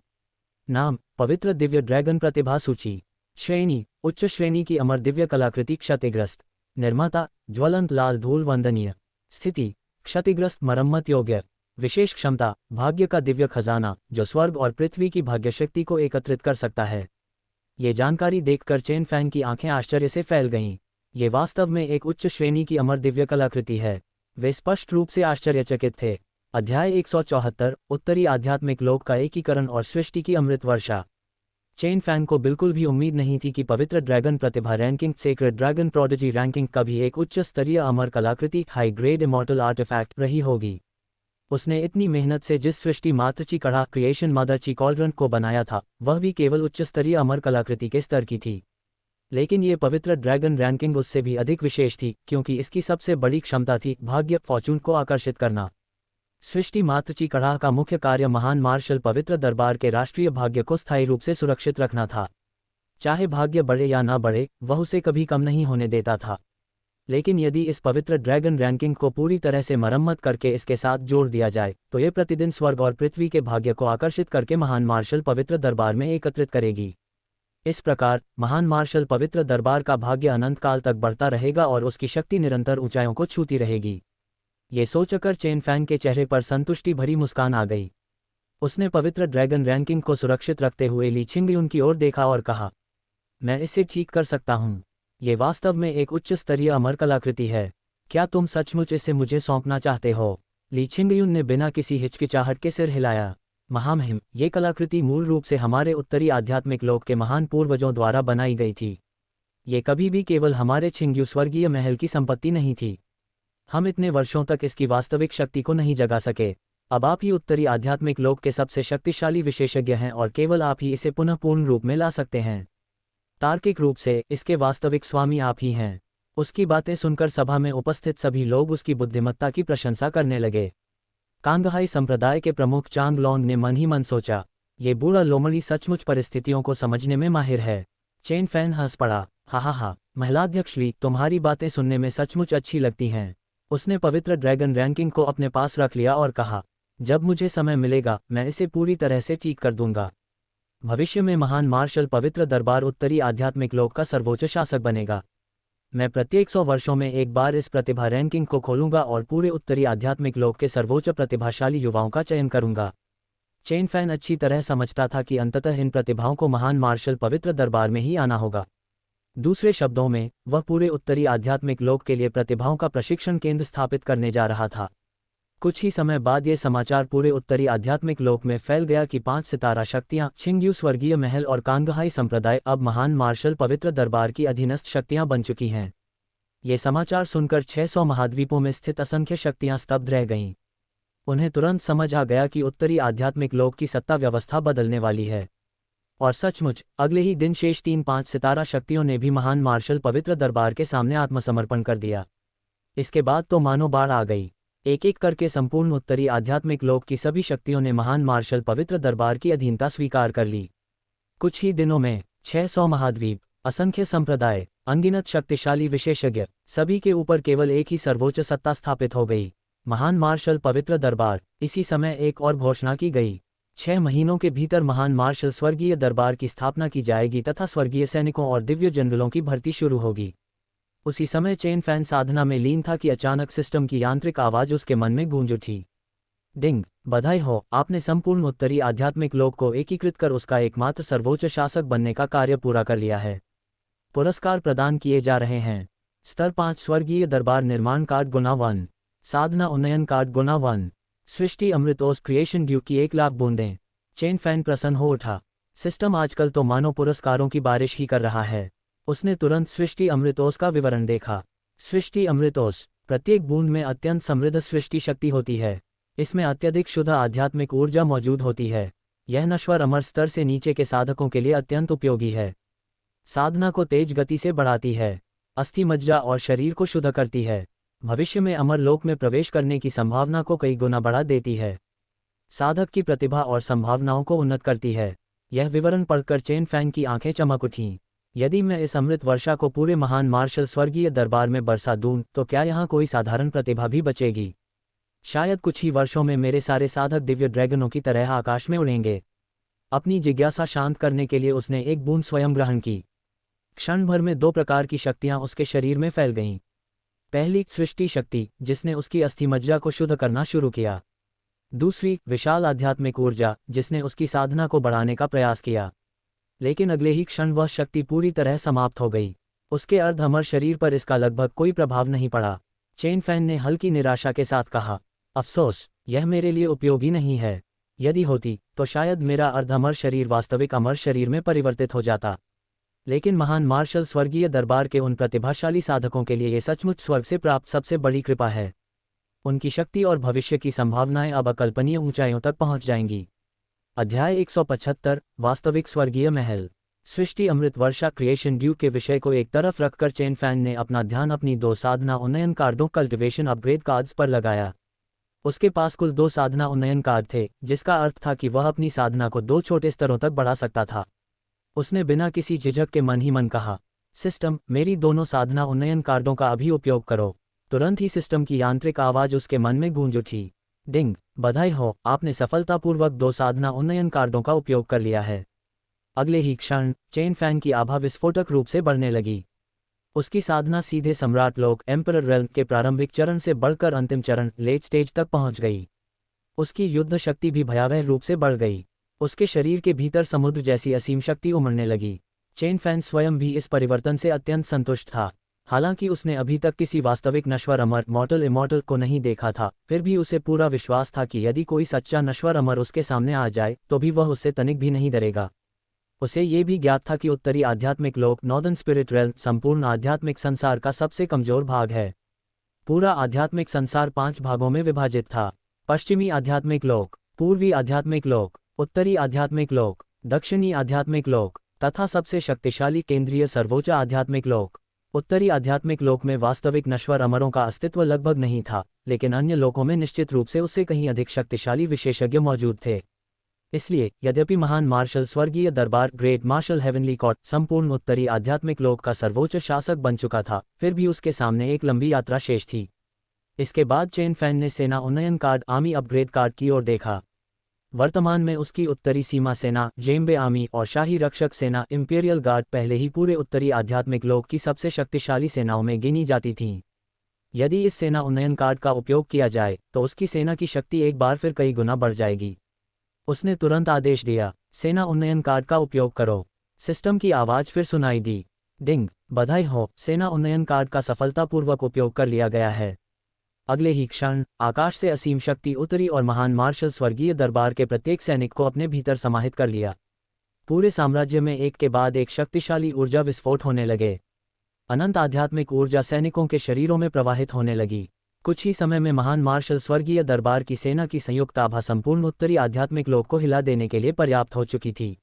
नाम, पवित्र दिव्य ड्रैगन प्रतिभा सूची। श्रेणी, उच्च श्रेणी की अमर दिव्य कलाकृति क्षतिग्रस्त। निर्माता, ज्वलंत लाल धूल वंदनीय। स्थिति, क्षतिग्रस्त मरम्मत योग्य। विशेष क्षमता, भाग्य का दिव्य खजाना जो स्वर्ग और पृथ्वी की भाग्यशक्ति को एकत्रित कर सकता है। ये जानकारी देखकर चेन फैंग की आंखें आश्चर्य से फैल गईं। ये वास्तव में एक उच्च श्रेणी की अमर दिव्य कलाकृति है। वे स्पष्ट रूप से आश्चर्यचकित थे। अध्याय 174, उत्तरी आध्यात्मिक लोक का एकीकरण और सृष्टि की अमृत वर्षा। चेन फैंग को बिल्कुल भी उम्मीद नहीं थी कि पवित्र ड्रैगन प्रतिभा ranking sacred dragon prodigy ranking कभी एक उच्च स्तरीय अमर कलाकृति हाई ग्रेड इमॉर्टल आर्टिफैक्ट रही होगी। उसने इतनी मेहनत से जिस सृष्टि मातृची कड़ा क्रिएशन मदर ची कॉलरन को बनाया था, वह भी केवल उच्च स्तरीय अमर कलाकृति के स्तर की थी। लेकिन ये पवित्र ड्रैगन रैंकिंग उससे भी अधिक विशेष थी, क्योंकि इसकी सबसे बड़ी क्षमता थी भाग्य फॉर्चून को आकर्षित करना। सृष्टि मातृची कड़ा का मुख्य कार्य महान मार्शल पवित्र दरबार के राष्ट्रीय भाग्य को स्थायी रूप से सुरक्षित रखना था। चाहे भाग्य बढ़े या ना बढ़े, वह उसे कभी कम नहीं होने देता था। लेकिन यदि इस पवित्र ड्रैगन रैंकिंग को पूरी तरह से मरम्मत करके इसके साथ जोड़ दिया जाए, तो ये प्रतिदिन स्वर्ग और पृथ्वी के भाग्य को आकर्षित करके महान मार्शल पवित्र दरबार में एकत्रित करेगी। इस प्रकार महान मार्शल पवित्र दरबार का भाग्य अनंत काल तक बढ़ता रहेगा और उसकी शक्ति निरंतर ऊंचाइयों को छूती रहेगी। ये सोचकर चेन फैंग के चेहरे पर संतुष्टि भरी मुस्कान आ गई। उसने पवित्र ड्रैगन रैंकिंग को सुरक्षित रखते हुए ली छिंगयुन की ओर देखा और कहा, मैं इसे ठीक कर सकता हूँ। ये वास्तव में एक उच्च स्तरीय अमर कलाकृति है। क्या तुम सचमुच इसे मुझे सौंपना चाहते हो? ली छिंगयुन ने बिना किसी हिचकिचाहट के सिर हिलाया। महामहिम, ये कलाकृति मूल रूप से हमारे उत्तरी आध्यात्मिक लोक के महान पूर्वजों द्वारा बनाई गई थी। ये कभी भी केवल हमारे छिंगयू स्वर्गीय महल की संपत्ति नहीं थी। हम इतने वर्षों तक इसकी वास्तविक शक्ति को नहीं जगा सके। अब आप ही उत्तरी आध्यात्मिक लोक के सबसे शक्तिशाली विशेषज्ञ हैं और केवल आप ही इसे पुनः पूर्ण रूप में ला सकते हैं। तार्किक रूप से इसके वास्तविक स्वामी आप ही हैं। उसकी बातें सुनकर सभा में उपस्थित सभी लोग उसकी बुद्धिमत्ता की प्रशंसा करने लगे। कांगहाई संप्रदाय के प्रमुख चांग लॉन्ग ने मन ही मन सोचा, ये बूढ़ा लोमड़ी सचमुच परिस्थितियों को समझने में माहिर है। चेन फैन हंस पड़ा, हा, महिलाध्यक्ष ली, तुम्हारी बातें सुनने में सचमुच अच्छी लगती हैं। उसने पवित्र ड्रैगन रैंकिंग को अपने पास रख लिया और कहा, जब मुझे समय मिलेगा मैं इसे पूरी तरह से ठीक कर दूंगा। भविष्य में महान मार्शल पवित्र दरबार उत्तरी आध्यात्मिक लोक का सर्वोच्च शासक बनेगा। मैं प्रत्येक 100 वर्षों में एक बार इस प्रतिभा रैंकिंग को खोलूंगा और पूरे उत्तरी आध्यात्मिक लोक के सर्वोच्च प्रतिभाशाली युवाओं का चयन करूंगा। चेन फैन अच्छी तरह समझता था कि अंततः इन प्रतिभाओं को महान मार्शल पवित्र दरबार में ही आना होगा। दूसरे शब्दों में, वह पूरे उत्तरी आध्यात्मिक लोक के लिए प्रतिभाओं का प्रशिक्षण केंद्र स्थापित करने जा रहा था। कुछ ही समय बाद ये समाचार पूरे उत्तरी आध्यात्मिक लोक में फैल गया कि 5 सितारा शक्तियां, छिंगयू स्वर्गीय महल और कांगहाई संप्रदाय अब महान मार्शल पवित्र दरबार की अधीनस्थ शक्तियां बन चुकी हैं। ये समाचार सुनकर 600 महाद्वीपों में स्थित असंख्य शक्तियां स्तब्ध रह गईं। उन्हें तुरंत समझ आ गया कि उत्तरी आध्यात्मिक लोक की सत्ता व्यवस्था बदलने वाली है। और सचमुच अगले ही दिन शेष 3-5 सितारा शक्तियों ने भी महान मार्शल पवित्र दरबार के सामने आत्मसमर्पण कर दिया। इसके बाद तो मानो बाढ़ आ गई। एक एक करके संपूर्ण उत्तरी आध्यात्मिक लोक की सभी शक्तियों ने महान मार्शल पवित्र दरबार की अधीनता स्वीकार कर ली। कुछ ही दिनों में 600 महाद्वीप, असंख्य संप्रदाय, अनगिनत शक्तिशाली विशेषज्ञ, सभी के ऊपर केवल एक ही सर्वोच्च सत्ता स्थापित हो गई, महान मार्शल पवित्र दरबार। इसी समय एक और घोषणा की गई, 6 महीनों के भीतर महान मार्शल स्वर्गीय दरबार की स्थापना की जाएगी तथा स्वर्गीय सैनिकों और दिव्य जनरलों की भर्ती शुरू होगी। उसी समय चेन फैन साधना में लीन था कि अचानक सिस्टम की यांत्रिक आवाज उसके मन में गूंज उठी। डिंग, बधाई हो, आपने संपूर्ण उत्तरी आध्यात्मिक लोक को एकीकृत कर उसका एकमात्र सर्वोच्च शासक बनने का कार्य पूरा कर लिया है। पुरस्कार प्रदान किए जा रहे हैं। स्तर 5 स्वर्गीय दरबार निर्माण कार्ड गुना 1, साधना उन्नयन कार्ड गुना 1, सृष्टि अमृतोस क्रिएशन ड्यू की 1 लाख बूंदें। चेन फैन प्रसन्न हो उठा। सिस्टम आजकल तो मानो पुरस्कारों की बारिश ही कर रहा है। उसने तुरंत सृष्टि अमृतोस का विवरण देखा। सृष्टि अमृतोस, प्रत्येक बूंद में अत्यंत समृद्ध सृष्टि शक्ति होती है। इसमें अत्यधिक शुद्ध आध्यात्मिक ऊर्जा मौजूद होती है। यह नश्वर अमर स्तर से नीचे के साधकों के लिए अत्यंत उपयोगी है। साधना को तेज गति से बढ़ाती है, अस्थि मज्जा और शरीर को शुद्ध करती है, भविष्य में अमर लोक में प्रवेश करने की संभावना को कई गुना बढ़ा देती है, साधक की प्रतिभा और संभावनाओं को उन्नत करती है। यह विवरण पढ़कर चेन फैन की आंखें चमक उठीं। यदि मैं इस अमृत वर्षा को पूरे महान मार्शल स्वर्गीय दरबार में बरसा दूं तो क्या यहाँ कोई साधारण प्रतिभा भी बचेगी? शायद कुछ ही वर्षों में मेरे सारे साधक दिव्य ड्रैगनों की तरह आकाश में उड़ेंगे। अपनी जिज्ञासा शांत करने के लिए उसने एक बूंद स्वयं ग्रहण की। क्षण भर में 2 प्रकार की शक्तियां उसके शरीर में फैल गईं। पहली सृष्टि शक्ति, जिसने उसकी अस्थिमज्जा को शुद्ध करना शुरू किया। दूसरी विशाल आध्यात्मिक ऊर्जा, जिसने उसकी साधना को बढ़ाने का प्रयास किया। लेकिन अगले ही क्षण वह शक्ति पूरी तरह समाप्त हो गई। उसके अर्ध अमर शरीर पर इसका लगभग कोई प्रभाव नहीं पड़ा। चेन फैन ने हल्की निराशा के साथ कहा, अफसोस, यह मेरे लिए उपयोगी नहीं है। यदि होती तो शायद मेरा अर्ध अमर शरीर वास्तविक अमर शरीर में परिवर्तित हो जाता। लेकिन महान मार्शल स्वर्गीय दरबार के उन प्रतिभाशाली साधकों के लिए ये सचमुच स्वर्ग से प्राप्त सबसे बड़ी कृपा है। उनकी शक्ति और भविष्य की संभावनाएं अब अकल्पनीय ऊंचाइयों तक पहुंच जाएंगी। अध्याय 175, वास्तविक स्वर्गीय महल। सृष्टि अमृत वर्षा क्रिएशन ड्यू के विषय को एक तरफ रखकर चेन फैन ने अपना ध्यान अपनी 2 साधना उन्नयन कार्डों कल्टिवेशन अपग्रेड कार्ड्स पर लगाया। उसके पास कुल 2 साधना उन्नयन कार्ड थे, जिसका अर्थ था कि वह अपनी साधना को 2 छोटे स्तरों तक बढ़ा सकता था। उसने बिना किसी झिझक के मन ही मन कहा, सिस्टम, मेरी दोनों साधना उन्नयन कार्डों का अभी उपयोग करो। तुरंत ही सिस्टम की यांत्रिक आवाज उसके मन में गूंज उठी। डिंग, बधाई हो, आपने सफलतापूर्वक 2 साधना उन्नयन कार्डों का उपयोग कर लिया है। अगले ही क्षण चेन फैन की आभा विस्फोटक रूप से बढ़ने लगी। उसकी साधना सीधे सम्राट लोक एम्परर रेल्म के प्रारंभिक चरण से बढ़कर अंतिम चरण लेट स्टेज तक पहुंच गई। उसकी युद्ध शक्ति भी भयावह रूप से बढ़ गई। उसके शरीर के भीतर समुद्र जैसी असीम शक्ति उमड़ने लगी। चेन फैन स्वयं भी इस परिवर्तन से अत्यंत संतुष्ट था। हालांकि उसने अभी तक किसी वास्तविक नश्वर अमर मॉर्टल इमॉर्टल को नहीं देखा था, फिर भी उसे पूरा विश्वास था कि यदि कोई सच्चा नश्वर अमर उसके सामने आ जाए तो भी वह उससे तनिक भी नहीं डरेगा। उसे ये भी ज्ञात था कि उत्तरी आध्यात्मिक लोक नॉर्दर्न स्पिरिट रेल्म संपूर्ण आध्यात्मिक संसार का सबसे कमजोर भाग है। पूरा आध्यात्मिक संसार 5 भागों में विभाजित था। पश्चिमी आध्यात्मिक लोक, पूर्वी आध्यात्मिक लोक, उत्तरी आध्यात्मिक लोक, दक्षिणी आध्यात्मिक लोक तथा सबसे शक्तिशाली केंद्रीय सर्वोच्च आध्यात्मिक लोक। उत्तरी आध्यात्मिक लोक में वास्तविक नश्वर अमरों का अस्तित्व लगभग नहीं था, लेकिन अन्य लोकों में निश्चित रूप से उससे कहीं अधिक शक्तिशाली विशेषज्ञ मौजूद थे। इसलिए यद्यपि महान मार्शल स्वर्गीय दरबार ग्रेट मार्शल हेवनली कोर्ट संपूर्ण उत्तरी आध्यात्मिक लोक का सर्वोच्च शासक बन चुका था, फिर भी उसके सामने एक लंबी यात्रा शेष थी। इसके बाद चेन फैन ने सेना उन्नयन कार्ड आर्मी अपग्रेड कार्ड की ओर देखा। वर्तमान में उसकी उत्तरी सीमा सेना जेम्बे आर्मी और शाही रक्षक सेना इंपीरियल गार्ड पहले ही पूरे उत्तरी आध्यात्मिक लोक की सबसे शक्तिशाली सेनाओं में गिनी जाती थीं। यदि इस सेना उन्नयन कार्ड का उपयोग किया जाए तो उसकी सेना की शक्ति एक बार फिर कई गुना बढ़ जाएगी। उसने तुरंत आदेश दिया, सेना उन्नयन कार्ड का उपयोग करो। सिस्टम की आवाज फिर सुनाई दी, डिंग, बधाई हो, सेना उन्नयन कार्ड का सफलतापूर्वक उपयोग कर लिया गया है। अगले ही क्षण आकाश से असीम शक्ति उतरी और महान मार्शल स्वर्गीय दरबार के प्रत्येक सैनिक को अपने भीतर समाहित कर लिया। पूरे साम्राज्य में एक के बाद एक शक्तिशाली ऊर्जा विस्फोट होने लगे। अनंत आध्यात्मिक ऊर्जा सैनिकों के शरीरों में प्रवाहित होने लगी। कुछ ही समय में महान मार्शल स्वर्गीय दरबार की सेना की संयुक्त आभा संपूर्ण उत्तरी आध्यात्मिक लोक को हिला देने के लिए पर्याप्त हो चुकी थी।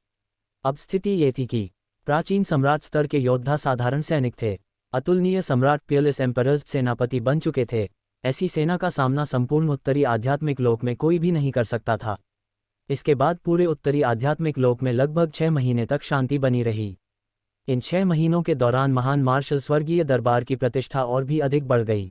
अब स्थिति ये थी कि प्राचीन सम्राट स्तर के योद्धा साधारण सैनिक थे, अतुलनीय सम्राट पियरलेस एम्परर्स सेनापति बन चुके थे। ऐसी सेना का सामना संपूर्ण उत्तरी आध्यात्मिक लोक में कोई भी नहीं कर सकता था। इसके बाद पूरे उत्तरी आध्यात्मिक लोक में लगभग 6 महीने तक शांति बनी रही। इन 6 महीनों के दौरान महान मार्शल स्वर्गीय दरबार की प्रतिष्ठा और भी अधिक बढ़ गई।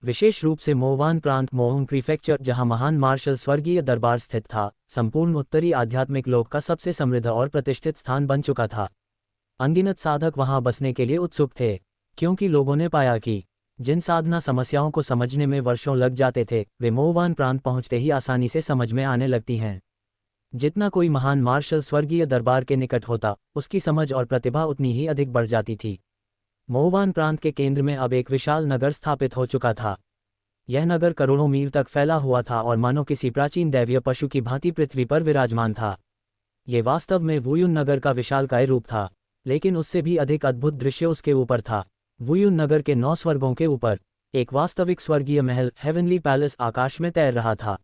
विशेष रूप से मोवान प्रांत मोहंग प्रीफेक्चर, जहां महान मार्शल स्वर्गीय दरबार स्थित था, संपूर्ण उत्तरी आध्यात्मिक लोक का सबसे समृद्ध और प्रतिष्ठित स्थान बन चुका था। अनगिनत साधक वहां बसने के लिए उत्सुक थे, क्योंकि लोगों ने पाया कि जिन साधना समस्याओं को समझने में वर्षों लग जाते थे, वे मोवान प्रांत पहुंचते ही आसानी से समझ में आने लगती हैं। जितना कोई महान मार्शल स्वर्गीय दरबार के निकट होता, उसकी समझ और प्रतिभा उतनी ही अधिक बढ़ जाती थी। मोवान प्रांत के केंद्र में अब एक विशाल नगर स्थापित हो चुका था। यह नगर करोड़ों मील तक फैला हुआ था और मानो किसी प्राचीन दैवीय पशु की भांति पृथ्वी पर विराजमान था। ये वास्तव में वुयुन नगर का विशालकाय रूप था, लेकिन उससे भी अधिक अद्भुत दृश्य उसके ऊपर था। वुयुन नगर के 9 स्वर्गों के ऊपर एक वास्तविक स्वर्गीय महल, हेवनली पैलेस, आकाश में तैर रहा था।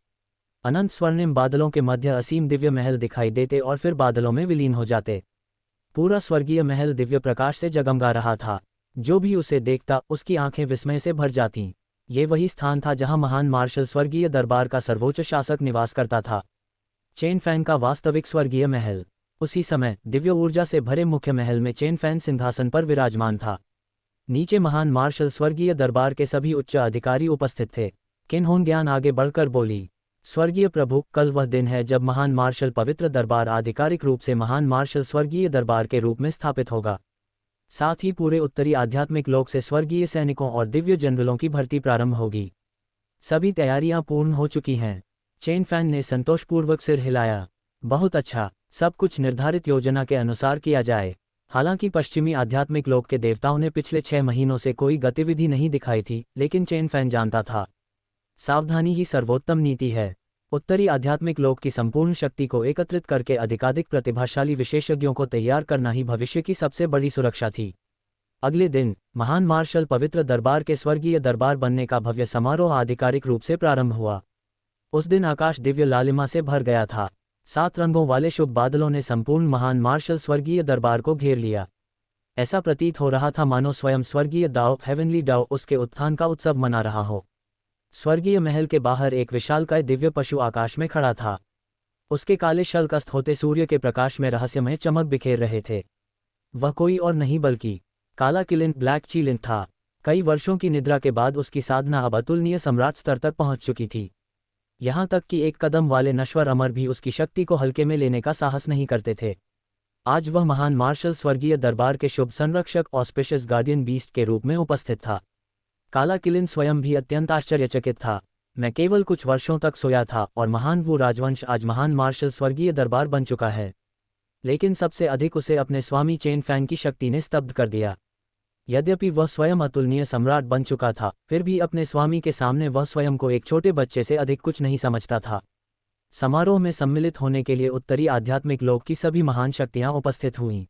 अनंत स्वर्णिम बादलों के मध्य असीम दिव्य महल दिखाई देते और फिर बादलों में विलीन हो जाते। पूरा स्वर्गीय महल दिव्य प्रकाश से जगमगा रहा था। जो भी उसे देखता, उसकी आंखें विस्मय से भर जातीं। ये वही स्थान था जहां महान मार्शल स्वर्गीय दरबार का सर्वोच्च शासक निवास करता था। चेन फैन का वास्तविक स्वर्गीय महल। उसी समय दिव्य ऊर्जा से भरे मुख्य महल में चेन फैन सिंहासन पर विराजमान था। नीचे महान मार्शल स्वर्गीय दरबार के सभी उच्च अधिकारी उपस्थित थे। किन्होन ज्ञान आगे बढ़कर बोली, स्वर्गीय प्रभु, कल वह दिन है जब महान मार्शल पवित्र दरबार आधिकारिक रूप से महान मार्शल स्वर्गीय दरबार के रूप में स्थापित होगा। साथ ही पूरे उत्तरी आध्यात्मिक लोक से स्वर्गीय सैनिकों और दिव्य जनरलों की भर्ती प्रारंभ होगी। सभी तैयारियां पूर्ण हो चुकी हैं। चेन फैन ने संतोषपूर्वक सिर हिलाया। बहुत अच्छा, सब कुछ निर्धारित योजना के अनुसार किया जाए। हालांकि पश्चिमी आध्यात्मिक लोक के देवताओं ने पिछले 6 महीनों से कोई गतिविधि नहीं दिखाई थी, लेकिन चेन फैन जानता था, सावधानी ही सर्वोत्तम नीति है। उत्तरी आध्यात्मिक लोक की संपूर्ण शक्ति को एकत्रित करके अधिकाधिक प्रतिभाशाली विशेषज्ञों को तैयार करना ही भविष्य की सबसे बड़ी सुरक्षा थी। अगले दिन महान मार्शल पवित्र दरबार के स्वर्गीय दरबार बनने का भव्य समारोह आधिकारिक रूप से प्रारंभ हुआ। उस दिन आकाश दिव्य लालिमा से भर गया था। 7 रंगों वाले शुभ बादलों ने संपूर्ण महान मार्शल स्वर्गीय दरबार को घेर लिया। ऐसा प्रतीत हो रहा था मानो स्वयं स्वर्गीय दाव, हेवनली दाव, उसके उत्थान का उत्सव मना रहा हो। स्वर्गीय महल के बाहर एक विशालकाय दिव्य पशु आकाश में खड़ा था। उसके काले शल्क अस्त होते सूर्य के प्रकाश में रहस्यमय चमक बिखेर रहे थे। वह कोई और नहीं बल्कि काला किलिन, ब्लैक चीलिन था। कई वर्षों की निद्रा के बाद उसकी साधना अब अतुलनीय सम्राट स्तर तक पहुंच चुकी थी। यहां तक कि एक कदम वाले नश्वर अमर भी उसकी शक्ति को हल्के में लेने का साहस नहीं करते थे। आज वह महान मार्शल स्वर्गीय दरबार के शुभ संरक्षक, ऑस्पिशियस गार्डियन बीस्ट के रूप में उपस्थित था। काला किलिन स्वयं भी अत्यंत आश्चर्यचकित था। मैं केवल कुछ वर्षों तक सोया था और महान वु राजवंश आज महान मार्शल स्वर्गीय दरबार बन चुका है। लेकिन सबसे अधिक उसे अपने स्वामी चेन फैन की शक्ति ने स्तब्ध कर दिया। यद्यपि वह स्वयं अतुलनीय सम्राट बन चुका था, फिर भी अपने स्वामी के सामने वह स्वयं को एक छोटे बच्चे से अधिक कुछ नहीं समझता था। समारोह में सम्मिलित होने के लिए उत्तरी आध्यात्मिक लोक की सभी महान शक्तियां उपस्थित हुईं।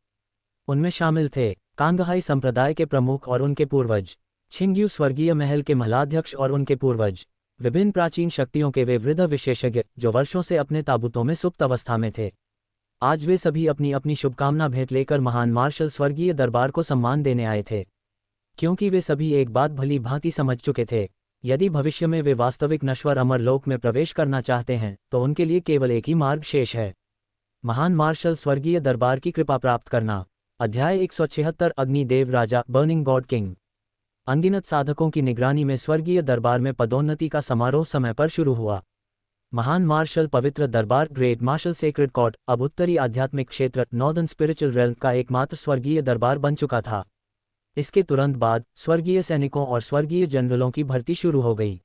उनमें शामिल थे कांगहाई संप्रदाय के प्रमुख और उनके पूर्वज, छिंग्यू स्वर्गीय महल के महलाध्यक्ष और उनके पूर्वज, विभिन्न प्राचीन शक्तियों के वे वृद्ध विशेषज्ञ जो वर्षों से अपने ताबूतों में सुप्त अवस्था में थे। आज वे सभी अपनी अपनी शुभकामना भेंट लेकर महान मार्शल स्वर्गीय दरबार को सम्मान देने आए थे, क्योंकि वे सभी एक बात भली भांति समझ चुके थे, यदि भविष्य में वे वास्तविक नश्वर अमर लोक में प्रवेश करना चाहते हैं तो उनके लिए केवल एक ही मार्ग शेष है, महान मार्शल स्वर्गीय दरबार की कृपा प्राप्त करना। अध्याय 176 अग्निदेव राजा, बर्निंग गॉड किंग। अनगिनत साधकों की निगरानी में स्वर्गीय दरबार में पदोन्नति का समारोह समय पर शुरू हुआ। महान मार्शल पवित्र दरबार, ग्रेट मार्शल सेक्रेड कोर्ट, अब उत्तरी आध्यात्मिक क्षेत्र, नॉर्दर्न स्पिरिचुअल रेल्म का एकमात्र स्वर्गीय दरबार बन चुका था। इसके तुरंत बाद स्वर्गीय सैनिकों और स्वर्गीय जनरलों की भर्ती शुरू हो गई।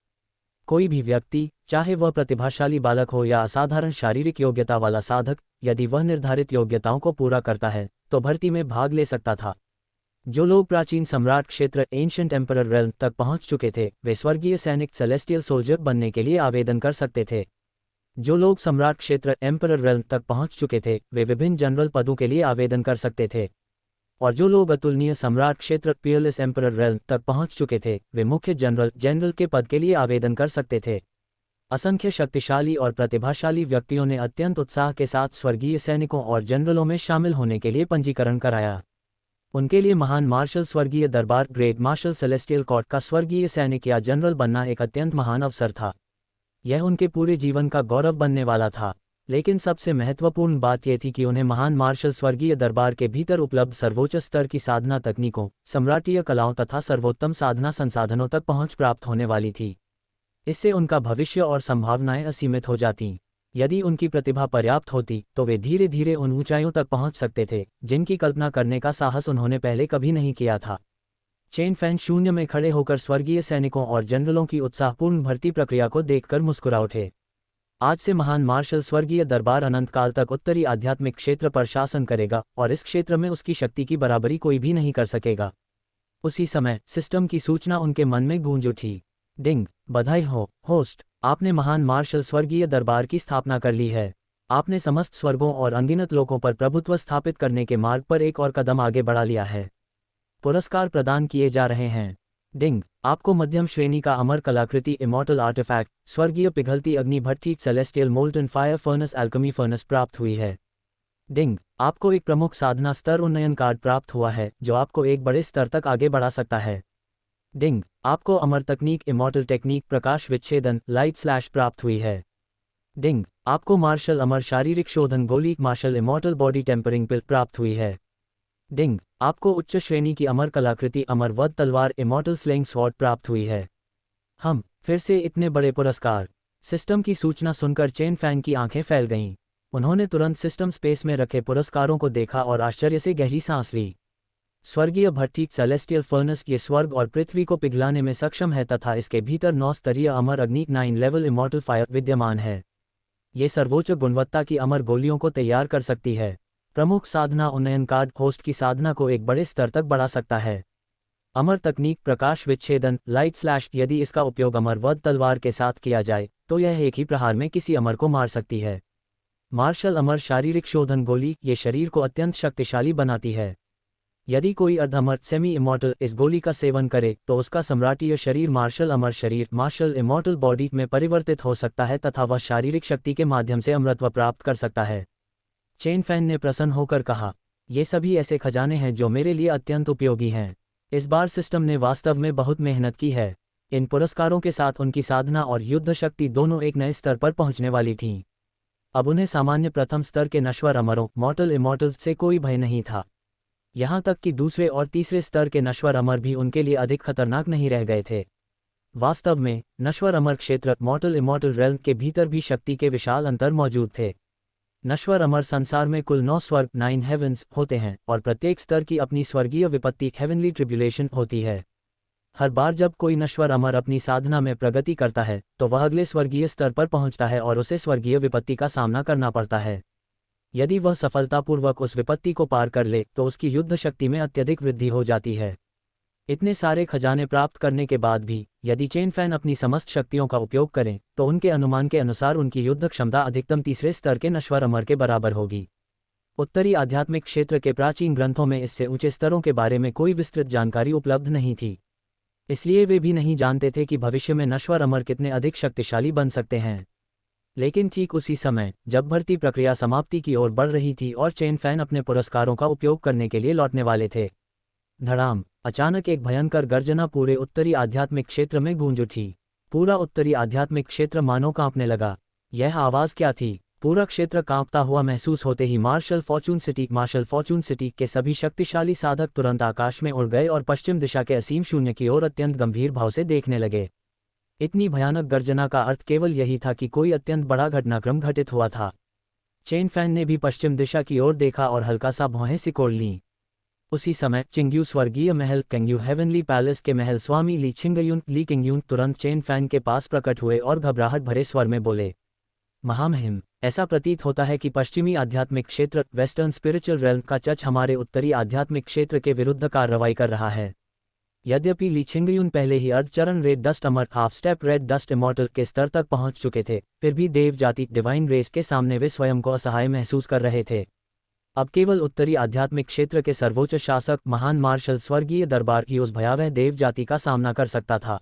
कोई भी व्यक्ति, चाहे वह प्रतिभाशाली बालक हो या असाधारण शारीरिक योग्यता वाला साधक, यदि वह निर्धारित योग्यताओं को पूरा करता है तो भर्ती में भाग ले सकता था। जो लोग प्राचीन सम्राट क्षेत्र, एंशिएंट एम्परर रेल्म तक पहुंच चुके थे, वे स्वर्गीय सैनिक, सेलेस्टियल सोल्जर बनने के लिए आवेदन कर सकते थे। जो लोग सम्राट क्षेत्र, एम्परर रेल्म तक पहुंच चुके थे, वे विभिन्न जनरल पदों के लिए आवेदन कर सकते थे। और जो लोग अतुलनीय सम्राट क्षेत्र, पियरलेस एम्परर रेल्म तक पहुंच चुके थे, वे मुख्य जनरल के पद के लिए आवेदन कर सकते थे। असंख्य शक्तिशाली और प्रतिभाशाली व्यक्तियों ने अत्यंत उत्साह के साथ स्वर्गीय सैनिकों और जनरलों में शामिल होने के लिए पंजीकरण कराया। उनके लिए महान मार्शल स्वर्गीय दरबार, ग्रेट मार्शल सेलेस्टियल कोर्ट का स्वर्गीय सैनिक या जनरल बनना एक अत्यंत महान अवसर था। यह उनके पूरे जीवन का गौरव बनने वाला था। लेकिन सबसे महत्वपूर्ण बात यह थी कि उन्हें महान मार्शल स्वर्गीय दरबार के भीतर उपलब्ध सर्वोच्च स्तर की साधना तकनीकों, सम्राटीय कलाओं तथा सर्वोत्तम साधना संसाधनों तक पहुंच प्राप्त होने वाली थी। इससे उनका भविष्य और संभावनाएं असीमित हो जातीं। यदि उनकी प्रतिभा पर्याप्त होती तो वे धीरे धीरे उन ऊंचाइयों तक पहुंच सकते थे जिनकी कल्पना करने का साहस उन्होंने पहले कभी नहीं किया था। चेन फैन शून्य में खड़े होकर स्वर्गीय सैनिकों और जनरलों की उत्साहपूर्ण भर्ती प्रक्रिया को देखकर मुस्कुरा उठे। आज से महान मार्शल स्वर्गीय दरबार अनंत काल तक उत्तरी आध्यात्मिक क्षेत्र पर शासन करेगा और इस क्षेत्र में उसकी शक्ति की बराबरी कोई भी नहीं कर सकेगा। उसी समय सिस्टम की सूचना उनके मन में गूंज उठी। डिंग, बधाई हो होस्ट, आपने महान मार्शल स्वर्गीय दरबार की स्थापना कर ली है। आपने समस्त स्वर्गों और अनगिनत लोगों पर प्रभुत्व स्थापित करने के मार्ग पर एक और कदम आगे बढ़ा लिया है। पुरस्कार प्रदान किए जा रहे हैं। डिंग, आपको मध्यम श्रेणी का अमर कलाकृति इमॉर्टल आर्टिफैक्ट स्वर्गीय पिघलती अग्नि भट्टी celestial molten fire furnace alchemy furnace प्राप्त हुई है। डिंग, आपको एक प्रमुख साधना स्तर उन्नयन कार्ड प्राप्त हुआ है जो आपको एक बड़े स्तर तक आगे बढ़ा सकता है। डिंग, आपको अमर तकनीक इमॉर्टल टेक्निक प्रकाश विच्छेदन लाइट स्लैश प्राप्त हुई है। डिंग, आपको मार्शल अमर शारीरिक शोधन गोली मार्शल इमॉर्टल बॉडी टेम्परिंग पिल प्राप्त हुई है। डिंग, आपको उच्च श्रेणी की अमर कलाकृति अमर वध तलवार इमॉर्टल स्लेइंग स्वॉर्ड प्राप्त हुई है। हम फिर से इतने बड़े पुरस्कार। सिस्टम की सूचना सुनकर चेन फैन की आंखें फैल गईं। उन्होंने तुरंत सिस्टम स्पेस में रखे पुरस्कारों को देखा और आश्चर्य से गहरी सांस ली। स्वर्गीय भट्टी सेलेस्टियल फर्नेस ये स्वर्ग और पृथ्वी को पिघलाने में सक्षम है तथा इसके भीतर 9 स्तरीय अमर अग्नि 9 लेवल इमॉर्टल फायर विद्यमान है। ये सर्वोच्च गुणवत्ता की अमर गोलियों को तैयार कर सकती है। प्रमुख साधना उन्नयन कार्ड होस्ट की साधना को एक बड़े स्तर तक बढ़ा सकता है। अमर तकनीक प्रकाश विच्छेदन लाइट स्लैश यदि इसका उपयोग अमर वध तलवार के साथ किया जाए तो यह एक ही प्रहार में किसी अमर को मार सकती है। मार्शल अमर शारीरिक शोधन गोली ये शरीर को अत्यंत शक्तिशाली बनाती है। यदि कोई अर्धअमर सेमी इमॉर्टल इस गोली का सेवन करे तो उसका सम्राटीय शरीर मार्शल अमर शरीर मार्शल इमॉर्टल बॉडी में परिवर्तित हो सकता है तथा वह शारीरिक शक्ति के माध्यम से अमरत्व प्राप्त कर सकता है। चेन फैन ने प्रसन्न होकर कहा, ये सभी ऐसे खजाने हैं जो मेरे लिए अत्यंत उपयोगी हैं। इस बार सिस्टम ने वास्तव में बहुत मेहनत की है। इन पुरस्कारों के साथ उनकी साधना और युद्ध शक्ति दोनों एक नए स्तर पर पहुंचने वाली थीं। अब उन्हें सामान्य प्रथम स्तर के नश्वर अमरों मॉर्टल इमॉर्टल्स से कोई भय नहीं था। यहाँ तक कि दूसरे और तीसरे स्तर के नश्वर अमर भी उनके लिए अधिक खतरनाक नहीं रह गए थे। वास्तव में नश्वर अमर क्षेत्र मॉर्टल इमॉर्टल रेल्म के भीतर भी शक्ति के विशाल अंतर मौजूद थे। नश्वर अमर संसार में कुल 9 स्वर्ग 9 हेवंस होते हैं और प्रत्येक स्तर की अपनी स्वर्गीय विपत्ति हेवनली ट्रिब्यूलेशन होती है। हर बार जब कोई नश्वर अमर अपनी साधना में प्रगति करता है तो वह अगले स्वर्गीय स्तर पर पहुंचता है और उसे स्वर्गीय विपत्ति का सामना करना पड़ता है। यदि वह सफलतापूर्वक उस विपत्ति को पार कर ले तो उसकी युद्ध शक्ति में अत्यधिक वृद्धि हो जाती है। इतने सारे खजाने प्राप्त करने के बाद भी यदि चेन फैन अपनी समस्त शक्तियों का उपयोग करें तो उनके अनुमान के अनुसार उनकी युद्ध क्षमता अधिकतम तीसरे स्तर के नश्वर अमर के बराबर होगी। उत्तरी आध्यात्मिक क्षेत्र के प्राचीन ग्रंथों में इससे ऊंचे स्तरों के बारे में कोई विस्तृत जानकारी उपलब्ध नहीं थी, इसलिए वे भी नहीं जानते थे कि भविष्य में नश्वर अमर कितने अधिक शक्तिशाली बन सकते हैं। लेकिन ठीक उसी समय जब भर्ती प्रक्रिया समाप्ति की ओर बढ़ रही थी और चेन फैन अपने पुरस्कारों का उपयोग करने के लिए लौटने वाले थे, धड़ाम, अचानक एक भयंकर गर्जना पूरे उत्तरी आध्यात्मिक क्षेत्र में गूंज उठी। पूरा उत्तरी आध्यात्मिक क्षेत्र मानो कांपने लगा। यह आवाज़ क्या थी? पूरा क्षेत्र कांपता हुआ महसूस होते ही मार्शल फॉर्चून सिटी के सभी शक्तिशाली साधक तुरंत आकाश में उड़ गए और पश्चिम दिशा के असीम शून्य की ओर अत्यंत गंभीर भाव से देखने लगे। इतनी भयानक गर्जना का अर्थ केवल यही था कि कोई अत्यंत बड़ा घटनाक्रम घटित हुआ था। चेन फैन ने भी पश्चिम दिशा की ओर देखा और हल्का सा भौहें सिकोड़ लीं। उसी समय चिंग्यू स्वर्गीय महल केंग्यू हेवनली पैलेस के महल स्वामी ली किंगयून तुरंत चेन फैन के पास प्रकट हुए और घबराहट भरे स्वर में बोले, महामहिम, ऐसा प्रतीत होता है कि पश्चिमी आध्यात्मिक क्षेत्र वेस्टर्न स्पिरिचुअल रेल्म का चच हमारे उत्तरी आध्यात्मिक क्षेत्र के विरुद्ध कार्रवाई कर रहा है। यद्यपि ली छिंगयून पहले ही अर्धचरण रेड डस्ट अमर half step red dust immortal के स्तर तक पहुंच चुके थे, फिर भी देव जाति डिवाइन रेस के सामने वे स्वयं को असहाय महसूस कर रहे थे। अब केवल उत्तरी आध्यात्मिक क्षेत्र के सर्वोच्च शासक महान मार्शल स्वर्गीय दरबार की उस भयावह देव जाति का सामना कर सकता था।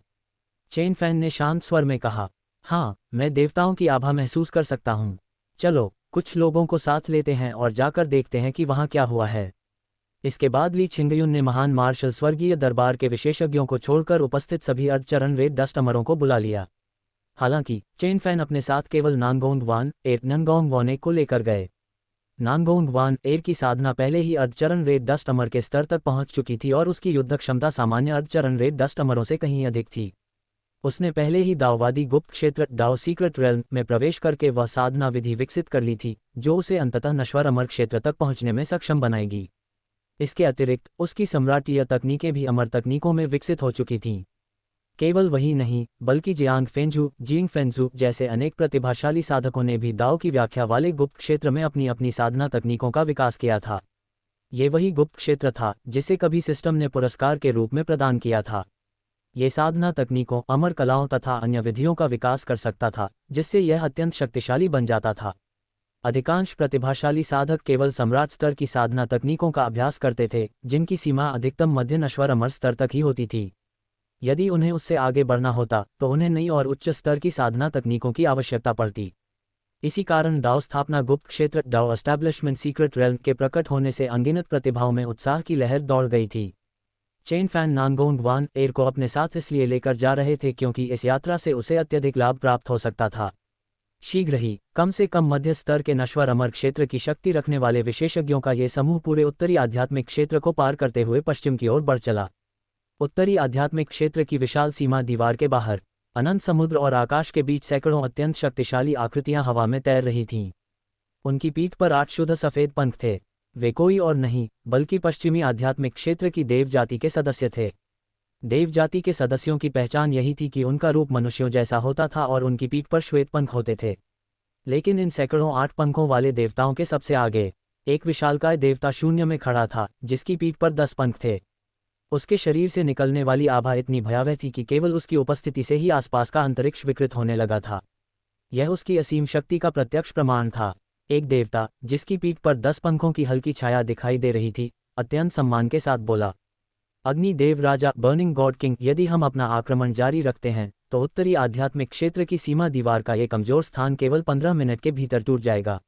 चेन फैन ने शांत स्वर में कहा, हाँ, मैं देवताओं की आभा महसूस कर सकता हूँ। चलो, कुछ लोगों को साथ लेते हैं और जाकर देखते हैं कि वहाँ क्या हुआ है। इसके बाद ली छिंगयून ने महान मार्शल स्वर्गीय दरबार के विशेषज्ञों को छोड़कर उपस्थित सभी अर्धचरण रेड डस्ट अमरों को बुला लिया। हालांकि चेन फैन अपने साथ केवल नानगोंग वान एर ननगोंग वोने को लेकर गए। नानगोंग वान एर की साधना पहले ही अर्धचरण रेड डस्ट अमर के स्तर तक पहुंच चुकी थी और उसकी युद्ध क्षमता सामान्य अर्धचरण रेड डस्ट अमरों से कहीं अधिक थी। उसने पहले ही दाओवादी गुप्त क्षेत्र डाओ सीक्रेट रेल्म में प्रवेश करके वह साधना विधि विकसित कर ली थी जो उसे अंततः नश्वर अमर क्षेत्र तक पहुंचने में सक्षम बनाएगी। इसके अतिरिक्त उसकी सम्राटीय तकनीकें भी अमर तकनीकों में विकसित हो चुकी थीं। केवल वही नहीं बल्कि जियांग फेंजू जिंग फेंजू जैसे अनेक प्रतिभाशाली साधकों ने भी दाओ की व्याख्या वाले गुप्त क्षेत्र में अपनी अपनी साधना तकनीकों का विकास किया था। ये वही गुप्त क्षेत्र था जिसे कभी सिस्टम ने पुरस्कार के रूप में प्रदान किया था। ये साधना तकनीकों अमर कलाओं तथा अन्य विधियों का विकास कर सकता था जिससे यह अत्यंत शक्तिशाली बन जाता था। अधिकांश प्रतिभाशाली साधक केवल सम्राट स्तर की साधना तकनीकों का अभ्यास करते थे जिनकी सीमा अधिकतम मध्य नश्वर अमर स्तर तक ही होती थी। यदि उन्हें उससे आगे बढ़ना होता तो उन्हें नई और उच्च स्तर की साधना तकनीकों की आवश्यकता पड़ती। इसी कारण दाओ स्थापना गुप्त क्षेत्र डाओ एस्टैब्लिशमेंट सीक्रेट रेल्म के प्रकट होने से अनगिनत प्रतिभाओं में उत्साह की लहर दौड़ गई थी। चेन फैन नानगोंग वान एर को अपने साथ इसलिए लेकर जा रहे थे क्योंकि इस यात्रा से उसे अत्यधिक लाभ प्राप्त हो सकता था। शीघ्र ही कम से कम मध्य स्तर के नश्वर अमर क्षेत्र की शक्ति रखने वाले विशेषज्ञों का ये समूह पूरे उत्तरी आध्यात्मिक क्षेत्र को पार करते हुए पश्चिम की ओर बढ़ चला। उत्तरी आध्यात्मिक क्षेत्र की विशाल सीमा दीवार के बाहर अनंत समुद्र और आकाश के बीच सैकड़ों अत्यंत शक्तिशाली आकृतियां हवा में तैर रही थीं। उनकी पीठ पर 8 शुद्ध सफ़ेद पंख थे। वे कोई और नहीं बल्कि पश्चिमी आध्यात्मिक क्षेत्र की देव जाति के सदस्य थे। देव जाति के सदस्यों की पहचान यही थी कि उनका रूप मनुष्यों जैसा होता था और उनकी पीठ पर श्वेत पंख होते थे। लेकिन इन सैकड़ों 8 पंखों वाले देवताओं के सबसे आगे एक विशालकाय देवता शून्य में खड़ा था जिसकी पीठ पर 10 पंख थे। उसके शरीर से निकलने वाली आभा इतनी भयावह थी कि केवल उसकी उपस्थिति से ही आसपास का अंतरिक्ष विकृत होने लगा था। यह उसकी असीम शक्ति का प्रत्यक्ष प्रमाण था। एक देवता जिसकी पीठ पर 10 पंखों की हल्की छाया दिखाई दे रही थी अत्यंत सम्मान के साथ बोला, अग्नि देव राजा बर्निंग गॉड किंग, यदि हम अपना आक्रमण जारी रखते हैं तो उत्तरी आध्यात्मिक क्षेत्र की सीमा दीवार का एक कमजोर स्थान केवल 15 मिनट के भीतर टूट जाएगा।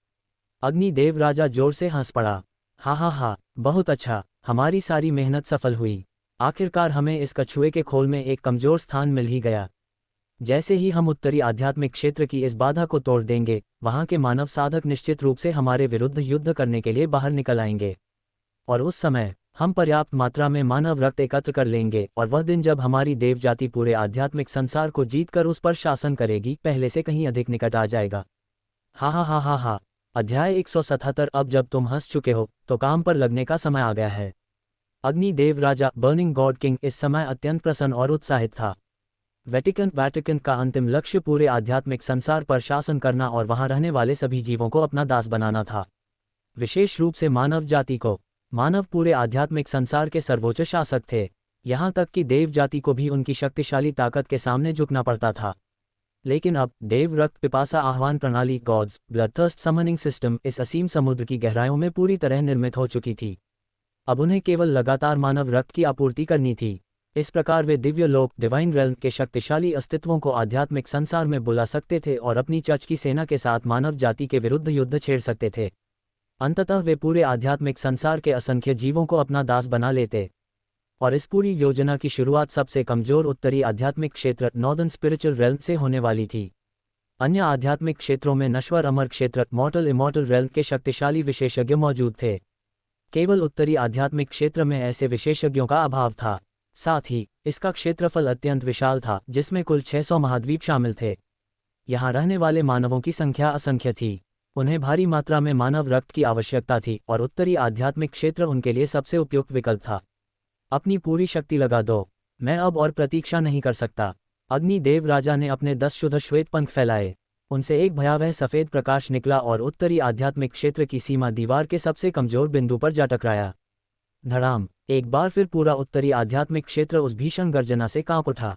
अग्नि देव राजा जोर से हंस पड़ा। हा, बहुत अच्छा, हमारी सारी मेहनत सफल हुई। आखिरकार हमें इस कछुए के खोल में एक कमजोर स्थान मिल ही गया। जैसे ही हम उत्तरी आध्यात्मिक क्षेत्र की इस बाधा को तोड़ देंगे वहां के मानव साधक निश्चित रूप से हमारे विरुद्ध युद्ध करने के लिए बाहर निकल आएंगे और उस समय हम पर्याप्त मात्रा में मानव रक्त एकत्र कर लेंगे और वह दिन जब हमारी देव जाति पूरे आध्यात्मिक संसार को जीतकर उस पर शासन करेगी पहले से कहीं अधिक निकट आ जाएगा। हा। अध्याय 177। अब जब तुम हंस चुके हो तो काम पर लगने का समय आ गया है। अग्नि देव राजा बर्निंग गॉड किंग इस समय अत्यंत प्रसन्न और उत्साहित था। वेटिकन का अंतिम लक्ष्य पूरे आध्यात्मिक संसार पर शासन करना और वहां रहने वाले सभी जीवों को अपना दास बनाना था, विशेष रूप से मानव जाति को। मानव पूरे आध्यात्मिक संसार के सर्वोच्च शासक थे, यहाँ तक कि देव जाति को भी उनकी शक्तिशाली ताकत के सामने झुकना पड़ता था। लेकिन अब देव रक्त पिपासा आह्वान प्रणाली गॉड्स ब्लडथर्स्ट समनिंग सिस्टम इस असीम समुद्र की गहराइयों में पूरी तरह निर्मित हो चुकी थी। अब उन्हें केवल लगातार मानव रक्त की आपूर्ति करनी थी। इस प्रकार वे दिव्य लोक डिवाइन रेल्म के शक्तिशाली अस्तित्वों को आध्यात्मिक संसार में बुला सकते थे और अपनी चर्च की सेना के साथ मानव जाति के विरुद्ध युद्ध छेड़ सकते थे। अंततः वे पूरे आध्यात्मिक संसार के असंख्य जीवों को अपना दास बना लेते और इस पूरी योजना की शुरुआत सबसे कमजोर उत्तरी आध्यात्मिक क्षेत्र नॉर्दर्न स्पिरिचुअल रेल्म से होने वाली थी। अन्य आध्यात्मिक क्षेत्रों में नश्वर अमर क्षेत्र मॉर्टल इमॉर्टल रेल्म के शक्तिशाली विशेषज्ञ मौजूद थे। केवल उत्तरी आध्यात्मिक क्षेत्र में ऐसे विशेषज्ञों का अभाव था। साथ ही इसका क्षेत्रफल अत्यंत विशाल था जिसमें कुल 600 महाद्वीप शामिल थे। यहाँ रहने वाले मानवों की संख्या असंख्य थी। उन्हें भारी मात्रा में मानव रक्त की आवश्यकता थी और उत्तरी आध्यात्मिक क्षेत्र उनके लिए सबसे उपयुक्त विकल्प था। अपनी पूरी शक्ति लगा दो, मैं अब और प्रतीक्षा नहीं कर सकता। अग्नि देव राजा ने अपने 10 शुद्ध श्वेत पंख फैलाए। उनसे एक भयावह सफ़ेद प्रकाश निकला और उत्तरी आध्यात्मिक क्षेत्र की सीमा दीवार के सबसे कमजोर बिंदु पर जा टकराया। धड़ाम! एक बार फिर पूरा उत्तरी आध्यात्मिक क्षेत्र उस भीषण गर्जना से कांप उठा।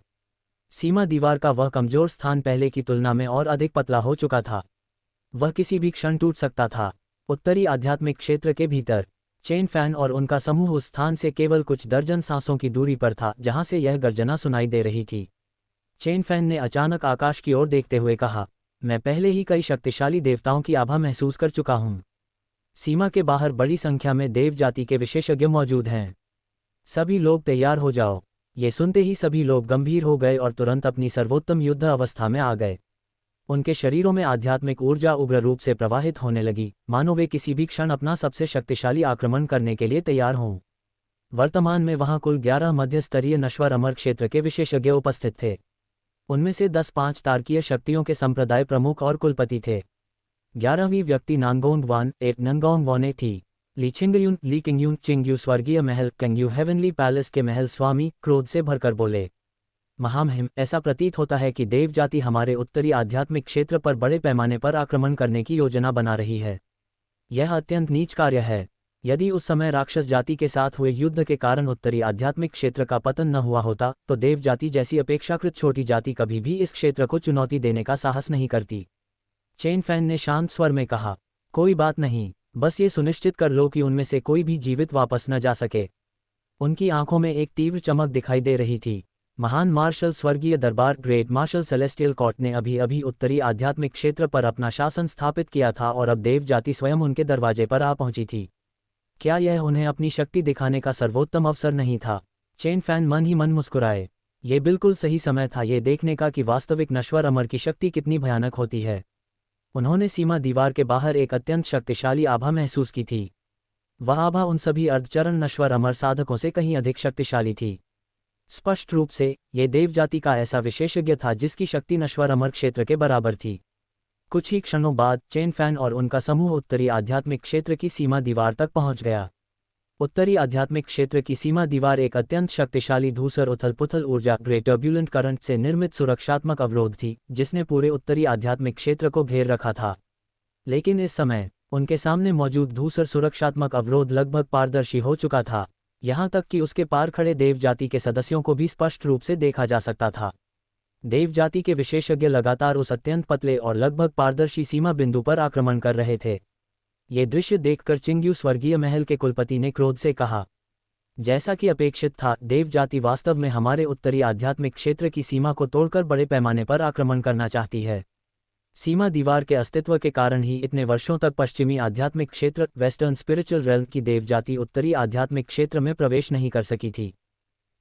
सीमा दीवार का वह कमजोर स्थान पहले की तुलना में और अधिक पतला हो चुका था। वह किसी भी क्षण टूट सकता था। उत्तरी आध्यात्मिक क्षेत्र के भीतर चेन फैन और उनका समूह उस स्थान से केवल कुछ दर्जन सांसों की दूरी पर था जहां से यह गर्जना सुनाई दे रही थी। चेन फैन ने अचानक आकाश की ओर देखते हुए कहा, मैं पहले ही कई शक्तिशाली देवताओं की आभा महसूस कर चुका हूं। सीमा के बाहर बड़ी संख्या में देव जाति के विशेषज्ञ मौजूद हैं। सभी लोग तैयार हो जाओ। ये सुनते ही सभी लोग गंभीर हो गए और तुरंत अपनी सर्वोत्तम युद्ध अवस्था में आ गए। उनके शरीरों में आध्यात्मिक ऊर्जा उग्र रूप से प्रवाहित होने लगी, मानो वे किसी भी क्षण अपना सबसे शक्तिशाली आक्रमण करने के लिए तैयार हों। वर्तमान में वहां कुल 11 मध्य स्तरीय नश्वर अमर क्षेत्र के विशेषज्ञ उपस्थित थे। उनमें से 10 5 तारकीय शक्तियों के संप्रदाय प्रमुख और कुलपति थे। 11वीं व्यक्ति नांगोंग वान एक नंगोंग वोने थी। ली छिंगयुन ली किंगयुन चिंगयू स्वर्गीय महल केंगयू हेवनली पैलेस के महल स्वामी क्रोध से भरकर बोले, महामहिम, ऐसा प्रतीत होता है कि देव जाति हमारे उत्तरी आध्यात्मिक क्षेत्र पर बड़े पैमाने पर आक्रमण करने की योजना बना रही है। यह अत्यंत नीच कार्य है। यदि उस समय राक्षस जाति के साथ हुए युद्ध के कारण उत्तरी आध्यात्मिक क्षेत्र का पतन न हुआ होता तो देव जाति जैसी अपेक्षाकृत छोटी जाति कभी भी इस क्षेत्र को चुनौती देने का साहस नहीं करती। चेन फैन ने शांत स्वर में कहा, कोई बात नहीं, बस ये सुनिश्चित कर लो कि उनमें से कोई भी जीवित वापस न जा सके। उनकी आंखों में एक तीव्र चमक दिखाई दे रही थी। महान मार्शल स्वर्गीय दरबार ग्रेट मार्शल सेलेस्टियल कॉर्ट ने अभी अभी उत्तरी आध्यात्मिक क्षेत्र पर अपना शासन स्थापित किया था और अब देव जाति स्वयं उनके दरवाजे पर आ पहुंची थी। क्या यह उन्हें अपनी शक्ति दिखाने का सर्वोत्तम अवसर नहीं था? चेन फैन मन ही मन मुस्कुराए। ये बिल्कुल सही समय था ये देखने का कि वास्तविक नश्वर अमर की शक्ति कितनी भयानक होती है। उन्होंने सीमा दीवार के बाहर एक अत्यंत शक्तिशाली आभा महसूस की थी। वह आभा उन सभी अर्धचरण नश्वर अमर साधकों से कहीं अधिक शक्तिशाली थी। स्पष्ट रूप से ये देव जाति का ऐसा विशेषज्ञ था जिसकी शक्ति नश्वर अमर क्षेत्र के बराबर थी। कुछ ही क्षणों बाद चेन फैन और उनका समूह उत्तरी आध्यात्मिक क्षेत्र की सीमा दीवार तक पहुंच गया। उत्तरी आध्यात्मिक क्षेत्र की सीमा दीवार एक अत्यंत शक्तिशाली धूसर उथल पुथल ऊर्जा ग्रेट टर्ब्यूलेंट करंट से निर्मित सुरक्षात्मक अवरोध थी जिसने पूरे उत्तरी आध्यात्मिक क्षेत्र को घेर रखा था। लेकिन इस समय उनके सामने मौजूद धूसर सुरक्षात्मक अवरोध लगभग पारदर्शी हो चुका था, यहाँ तक कि उसके पार खड़े देव जाति के सदस्यों को भी स्पष्ट रूप से देखा जा सकता था। देव जाति के विशेषज्ञ लगातार उस अत्यंत पतले और लगभग पारदर्शी सीमा बिंदु पर आक्रमण कर रहे थे। ये दृश्य देखकर चिंगयू स्वर्गीय महल के कुलपति ने क्रोध से कहा, जैसा कि अपेक्षित था, देव जाति वास्तव में हमारे उत्तरी आध्यात्मिक क्षेत्र की सीमा को तोड़कर बड़े पैमाने पर आक्रमण करना चाहती है। सीमा दीवार के अस्तित्व के कारण ही इतने वर्षों तक पश्चिमी आध्यात्मिक क्षेत्र वेस्टर्न स्पिरिचुअल रेल्म की देव जाति उत्तरी आध्यात्मिक क्षेत्र में प्रवेश नहीं कर सकी थी।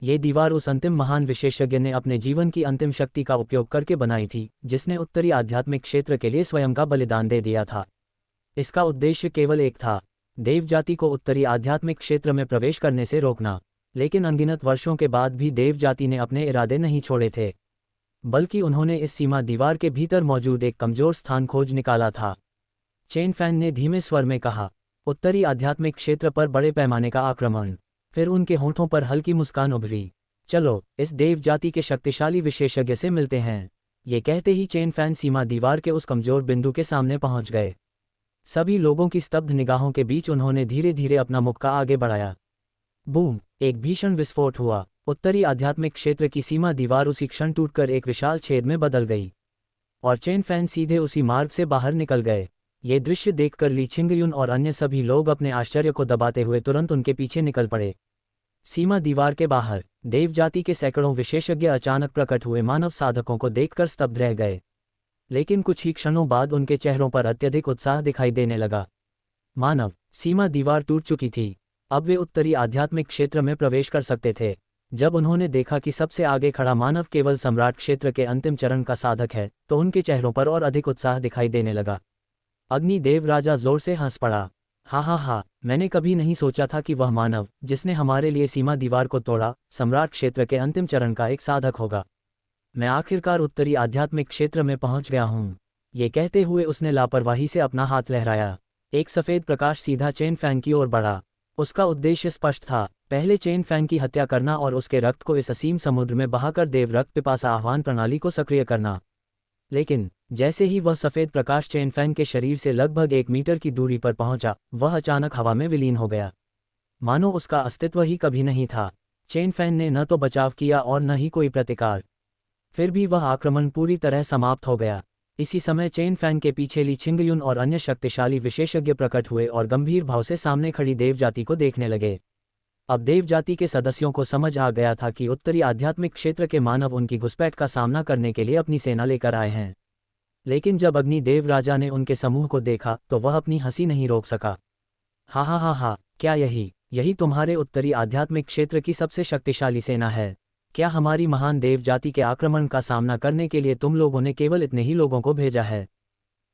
ये दीवार उस अंतिम महान विशेषज्ञ ने अपने जीवन की अंतिम शक्ति का उपयोग करके बनाई थी जिसने उत्तरी आध्यात्मिक क्षेत्र के लिए स्वयं का बलिदान दे दिया था। इसका उद्देश्य केवल एक था, देव जाति को उत्तरी आध्यात्मिक क्षेत्र में प्रवेश करने से रोकना। लेकिन अनगिनत वर्षों के बाद भी देव जाति ने अपने इरादे नहीं छोड़े थे, बल्कि उन्होंने इस सीमा दीवार के भीतर मौजूद एक कमजोर स्थान खोज निकाला था। चेन फैन ने धीमे स्वर में कहा, उत्तरी आध्यात्मिक क्षेत्र पर बड़े पैमाने का आक्रमण। फिर उनके होंठों पर हल्की मुस्कान उभरी। चलो इस देव जाति के शक्तिशाली विशेषज्ञ से मिलते हैं। ये कहते ही चेन फैन सीमा दीवार के उस कमजोर बिंदु के सामने पहुंच गए। सभी लोगों की स्तब्ध निगाहों के बीच उन्होंने धीरे धीरे अपना मुक्का आगे बढ़ाया। बूम! एक भीषण विस्फोट हुआ। उत्तरी आध्यात्मिक क्षेत्र की सीमा दीवार उसी क्षण टूटकर एक विशाल छेद में बदल गई और चेन फैन सीधे उसी मार्ग से बाहर निकल गए। ये दृश्य देखकर ली छिंगयुन और अन्य सभी लोग अपने आश्चर्य को दबाते हुए तुरंत उनके पीछे निकल पड़े। सीमा दीवार के बाहर देव जाति के सैकड़ों विशेषज्ञ अचानक प्रकट हुए मानव साधकों को देखकर स्तब्ध रह गए। लेकिन कुछ ही क्षणों बाद उनके चेहरों पर अत्यधिक उत्साह दिखाई देने लगा। मानव सीमा दीवार टूट चुकी थी। अब वे उत्तरी आध्यात्मिक क्षेत्र में प्रवेश कर सकते थे। जब उन्होंने देखा कि सबसे आगे खड़ा मानव केवल सम्राट क्षेत्र के अंतिम चरण का साधक है, तो उनके चेहरों पर और अधिक उत्साह दिखाई देने लगा। अग्निदेव राजा जोर से हंस पड़ा। हा, मैंने कभी नहीं सोचा था कि वह मानव जिसने हमारे लिए सीमा दीवार को तोड़ा, सम्राट क्षेत्र के अंतिम चरण का एक साधक होगा। मैं आखिरकार उत्तरी आध्यात्मिक क्षेत्र में पहुंच गया हूं। ये कहते हुए उसने लापरवाही से अपना हाथ लहराया। एक सफेद प्रकाश सीधा चेन फैन की ओर बढ़ा। उसका उद्देश्य स्पष्ट था, पहले चेन फैन की हत्या करना और उसके रक्त को इस असीम समुद्र में बहाकर देव रक्त पिपासा आह्वान प्रणाली को सक्रिय करना। लेकिन जैसे ही वह सफेद प्रकाश चेन फैन के शरीर से लगभग 1 मीटर की दूरी पर पहुंचा, वह अचानक हवा में विलीन हो गया, मानो उसका अस्तित्व ही कभी नहीं था। चेन फैन ने न तो बचाव किया और न ही कोई प्रतिकार। फिर भी वह आक्रमण पूरी तरह समाप्त हो गया। इसी समय चेन फैन के पीछे ली छिंगयुन और अन्य शक्तिशाली विशेषज्ञ प्रकट हुए और गंभीर भाव से सामने खड़ी देव जाति को देखने लगे। अब देव जाति के सदस्यों को समझ आ गया था कि उत्तरी आध्यात्मिक क्षेत्र के मानव उनकी घुसपैठ का सामना करने के लिए अपनी सेना लेकर आए हैं। लेकिन जब अग्निदेव राजा ने उनके समूह को देखा तो वह अपनी हंसी नहीं रोक सका। हा, क्या यही तुम्हारे उत्तरी आध्यात्मिक क्षेत्र की सबसे शक्तिशाली सेना है? क्या हमारी महान देव जाति के आक्रमण का सामना करने के लिए तुम लोगों ने केवल इतने ही लोगों को भेजा है?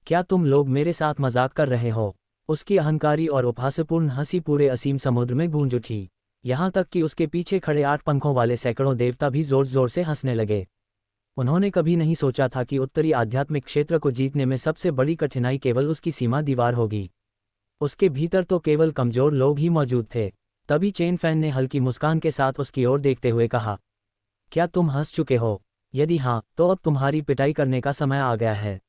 क्या तुम लोग मेरे साथ मजाक कर रहे हो? उसकी अहंकारी और उपहासपूर्ण हंसी पूरे असीम समुद्र में गूंज उठी। यहाँ तक कि उसके पीछे खड़े 8 पंखों वाले सैकड़ों देवता भी जोर जोर से हंसने लगे। उन्होंने कभी नहीं सोचा था कि उत्तरी आध्यात्मिक क्षेत्र को जीतने में सबसे बड़ी कठिनाई केवल उसकी सीमा दीवार होगी। उसके भीतर तो केवल कमजोर लोग ही मौजूद थे। तभी चेन फैन ने हल्की मुस्कान के साथ उसकी ओर देखते हुए कहा, क्या तुम हंस चुके हो? यदि हाँ, तो अब तुम्हारी पिटाई करने का समय आ गया है।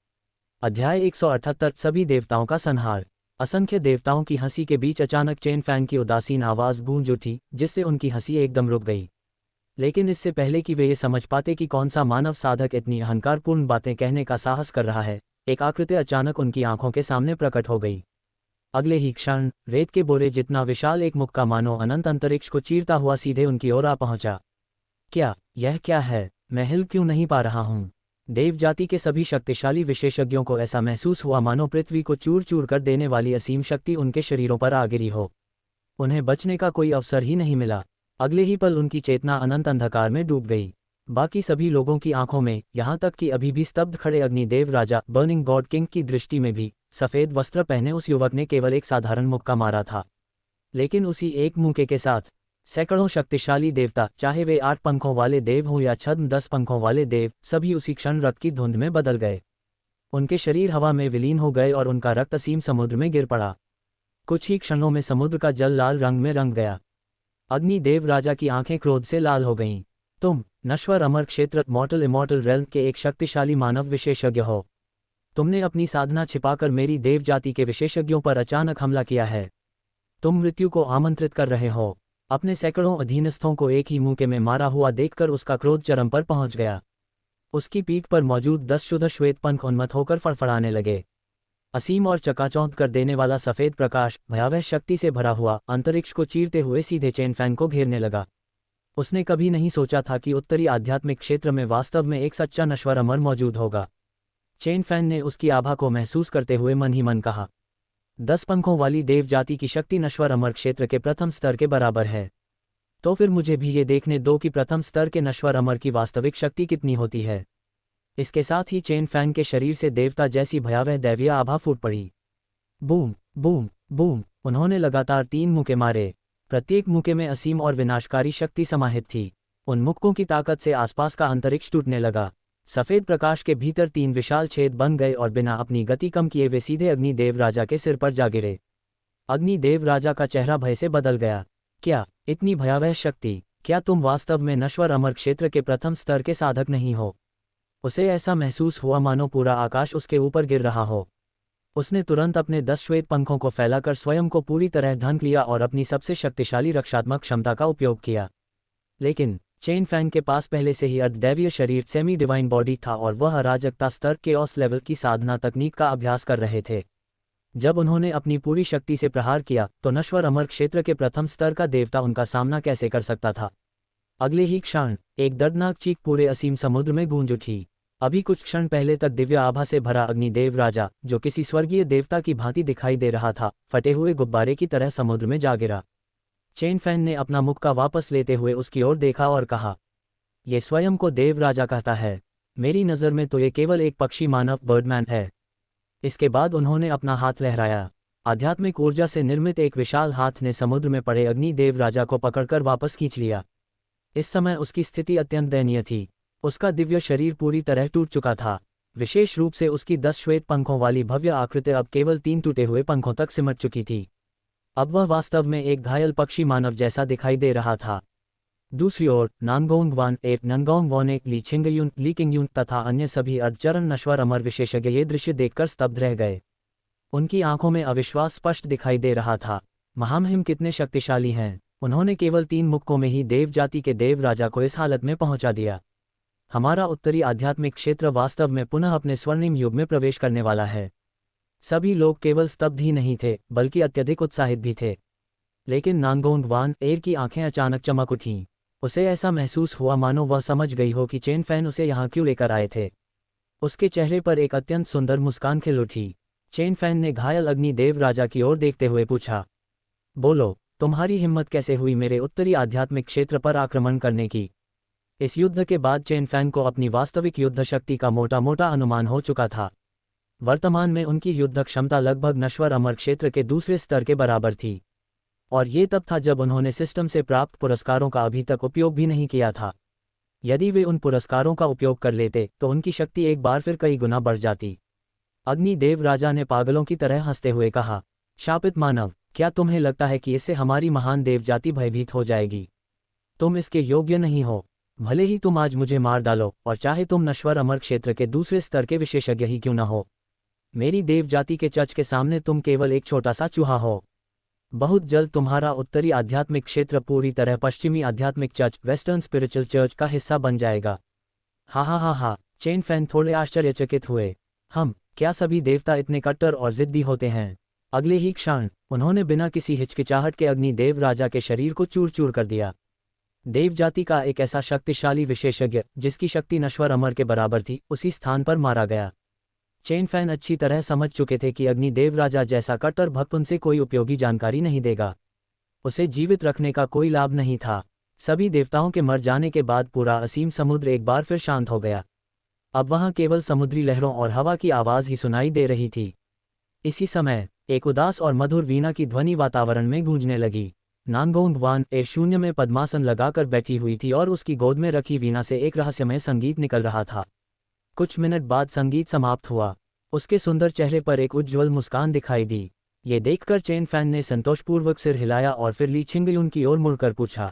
अध्याय 178 सभी देवताओं का संहार। असंख्य देवताओं की हंसी के बीच अचानक चेन फैन की उदासीन आवाज गूंज उठी, जिससे उनकी हंसी एकदम रुक गई। लेकिन इससे पहले कि वे ये समझ पाते कि कौन सा मानव साधक इतनी अहंकारपूर्ण बातें कहने का साहस कर रहा है, एक आकृति अचानक उनकी आंखों के सामने प्रकट हो गई। अगले ही क्षण रेत के बोरे जितना विशाल एक मुक्का मानो अनंत अंतरिक्ष को चीरता हुआ सीधे उनकी ओर आ पहुंचा। यह क्या है? मैं हिल क्यों नहीं पा रहा हूँ? देव जाति के सभी शक्तिशाली विशेषज्ञों को ऐसा महसूस हुआ मानो पृथ्वी को चूर चूर कर देने वाली असीम शक्ति उनके शरीरों पर आ गिरी हो। उन्हें बचने का कोई अवसर ही नहीं मिला। अगले ही पल उनकी चेतना अनंत अंधकार में डूब गई। बाकी सभी लोगों की आंखों में, यहाँ तक कि अभी भी स्तब्ध खड़े अग्निदेव राजा बर्निंग गॉड किंग की दृष्टि में भी, सफ़ेद वस्त्र पहने उस युवक ने केवल एक साधारण मुक्का मारा था। लेकिन उसी एक मुक्के के साथ सैकड़ों शक्तिशाली देवता, चाहे वे 8 पंखों वाले देव हों या छद्म 10 पंखों वाले देव, सभी उसी क्षण रक्त की धुंध में बदल गए। उनके शरीर हवा में विलीन हो गए और उनका रक्त असीम समुद्र में गिर पड़ा। कुछ ही क्षणों में समुद्र का जल लाल रंग में रंग गया। अग्निदेव राजा की आंखें क्रोध से लाल हो गईं। तुम नश्वर अमर क्षेत्र मॉर्टल इमॉर्टल रेल्म के एक शक्तिशाली मानव विशेषज्ञ हो। तुमने अपनी साधना छिपाकर मेरी देव जाति के विशेषज्ञों पर अचानक हमला किया है। तुम मृत्यु को आमंत्रित कर रहे हो। अपने सैकड़ों अधीनस्थों को एक ही मुक्के में मारा हुआ देखकर उसका क्रोध चरम पर पहुंच गया। उसकी पीठ पर मौजूद 10 शुद्ध श्वेत पंख उन्मत्त होकर फड़फड़ाने लगे। असीम और चकाचौंध कर देने वाला सफ़ेद प्रकाश भयावह शक्ति से भरा हुआ अंतरिक्ष को चीरते हुए सीधे चेन फैन को घेरने लगा। उसने कभी नहीं सोचा था कि उत्तरी आध्यात्मिक क्षेत्र में वास्तव में एक सच्चा नश्वर अमर मौजूद होगा। चेन फैन ने उसकी आभा को महसूस करते हुए मन ही मन कहा, 10 पंखों वाली देव जाति की शक्ति नश्वर अमर क्षेत्र के प्रथम स्तर के बराबर है। तो फिर मुझे भी ये देखने दो कि प्रथम स्तर के नश्वर अमर की वास्तविक शक्ति कितनी होती है। इसके साथ ही चेन फैन के शरीर से देवता जैसी भयावह दैवीय आभा फूट पड़ी। Boom boom boom. उन्होंने लगातार 3 मुक्के मारे। प्रत्येक मुक्के में असीम और विनाशकारी शक्ति समाहित थी। उन मुक्कों की ताकत से आसपास का अंतरिक्ष टूटने लगा। सफ़ेद प्रकाश के भीतर 3 विशाल छेद बन गए और बिना अपनी गति कम किए वे सीधे अग्निदेव राजा के सिर पर जा गिरे। अग्निदेव राजा का चेहरा भय से बदल गया। क्या इतनी भयावह शक्ति? क्या तुम वास्तव में नश्वर अमर क्षेत्र के प्रथम स्तर के साधक नहीं हो? उसे ऐसा महसूस हुआ मानो पूरा आकाश उसके ऊपर गिर रहा हो। उसने तुरंत अपने 10 श्वेत पंखों को फैलाकर स्वयं को पूरी तरह ढक लिया और अपनी सबसे शक्तिशाली रक्षात्मक क्षमता का उपयोग किया। लेकिन चेन फैन के पास पहले से ही अर्धदैवीय शरीर सेमी डिवाइन बॉडी था और वह अराजकता स्तर के ऑस लेवल की साधना तकनीक का अभ्यास कर रहे थे। जब उन्होंने अपनी पूरी शक्ति से प्रहार किया तो नश्वर अमर क्षेत्र के प्रथम स्तर का देवता उनका सामना कैसे कर सकता था? अगले ही क्षण एक दर्दनाक चीख पूरे असीम समुद्र में गूंज उठी। अभी कुछ क्षण पहले तक दिव्य आभा से भरा अग्निदेव राजा, जो किसी स्वर्गीय देवता की भांति दिखाई दे रहा था, फटे हुए गुब्बारे की तरह समुद्र में जा गिरा। चेन फैन ने अपना मुक्का वापस लेते हुए उसकी ओर देखा और कहा, यह स्वयं को देव राजा कहता है। मेरी नज़र में तो ये केवल एक पक्षी मानव बर्डमैन है। इसके बाद उन्होंने अपना हाथ लहराया। आध्यात्मिक ऊर्जा से निर्मित एक विशाल हाथ ने समुद्र में पड़े अग्निदेव राजा को पकड़कर वापस खींच लिया। इस समय उसकी स्थिति अत्यंत दयनीय थी। उसका दिव्य शरीर पूरी तरह टूट चुका था। विशेष रूप से उसकी 10 श्वेत पंखों वाली भव्य आकृति अब केवल 3 टूटे हुए पंखों तक सिमट चुकी थी। अब वह वास्तव में एक घायल पक्षी मानव जैसा दिखाई दे रहा था। दूसरी ओर नानगोंग वान एक ननगोंग वॉन एक ली छिंगयुन ली किंगयुन तथा अन्य सभी अर्धचरण नश्वर अमर विशेषज्ञ ये दृश्य देखकर स्तब्ध रह गए। उनकी आंखों में अविश्वास स्पष्ट दिखाई दे रहा था। महामहिम कितने शक्तिशाली हैं। उन्होंने केवल 3 मुक्कों में ही देव जाति के देव राजा को इस हालत में पहुंचा दिया। हमारा उत्तरी आध्यात्मिक क्षेत्र वास्तव में पुनः अपने स्वर्णिम युग में प्रवेश करने वाला है। सभी लोग केवल स्तब्ध ही नहीं थे बल्कि अत्यधिक उत्साहित भी थे। लेकिन नानगोंग वान एर की आंखें अचानक चमक उठीं। उसे ऐसा महसूस हुआ मानो वह समझ गई हो कि चेन फैन उसे यहाँ क्यों लेकर आए थे। उसके चेहरे पर एक अत्यंत सुंदर मुस्कान खिल उठी। चेन फैन ने घायल अग्निदेव राजा की ओर देखते हुए पूछा, बोलो, तुम्हारी हिम्मत कैसे हुई मेरे उत्तरी आध्यात्मिक क्षेत्र पर आक्रमण करने की? इस युद्ध के बाद चेन फैंग को अपनी वास्तविक युद्ध शक्ति का मोटा मोटा अनुमान हो चुका था। वर्तमान में उनकी युद्ध क्षमता लगभग नश्वर अमर क्षेत्र के दूसरे स्तर के बराबर थी, और ये तब था जब उन्होंने सिस्टम से प्राप्त पुरस्कारों का अभी तक उपयोग भी नहीं किया था। यदि वे उन पुरस्कारों का उपयोग कर लेते तो उनकी शक्ति एक बार फिर कई गुना बढ़ जाती। अग्नि देव राजा ने पागलों की तरह हंसते हुए कहा, शापित मानव, क्या तुम्हें लगता है कि इससे हमारी महान देव जाति भयभीत हो जाएगी? तुम इसके योग्य नहीं हो। भले ही तुम आज मुझे मार डालो, और चाहे तुम नश्वर अमर क्षेत्र के दूसरे स्तर के विशेषज्ञ ही क्यों न हो, मेरी देव जाति के चर्च के सामने तुम केवल एक छोटा सा चूहा हो। बहुत जल्द तुम्हारा उत्तरी आध्यात्मिक क्षेत्र पूरी तरह पश्चिमी आध्यात्मिक चर्च, वेस्टर्न स्पिरिचुअल चर्च का हिस्सा बन जाएगा। हा हा हा हा। चेन फैन थोड़े आश्चर्यचकित हुए। क्या सभी देवता इतने कट्टर और जिद्दी होते हैं? अगले ही क्षण उन्होंने बिना किसी हिचकिचाहट के अग्नि देव राजा के शरीर को चूर चूर कर दिया। देव जाति का एक ऐसा शक्तिशाली विशेषज्ञ जिसकी शक्ति नश्वर अमर के बराबर थी, उसी स्थान पर मारा गया। चेन फैन अच्छी तरह समझ चुके थे कि अग्नि देव राजा जैसा कट्टर भक्त उनसे कोई उपयोगी जानकारी नहीं देगा। उसे जीवित रखने का कोई लाभ नहीं था। सभी देवताओं के मर जाने के बाद पूरा असीम समुद्र एक बार फिर शांत हो गया। अब वहां केवल समुद्री लहरों और हवा की आवाज ही सुनाई दे रही थी। इसी समय एक उदास और मधुर वीणा की ध्वनि वातावरण में गूंजने लगी। नांगोंग वान ए शून्य में पद्मासन लगाकर बैठी हुई थी और उसकी गोद में रखी वीणा से एक रहस्यमय संगीत निकल रहा था। कुछ मिनट बाद संगीत समाप्त हुआ। उसके सुंदर चेहरे पर एक उज्ज्वल मुस्कान दिखाई दी। ये देखकर चेन फैन ने संतोषपूर्वक सिर हिलाया और फिर ली छिंगयुन की ओर मुड़कर पूछा,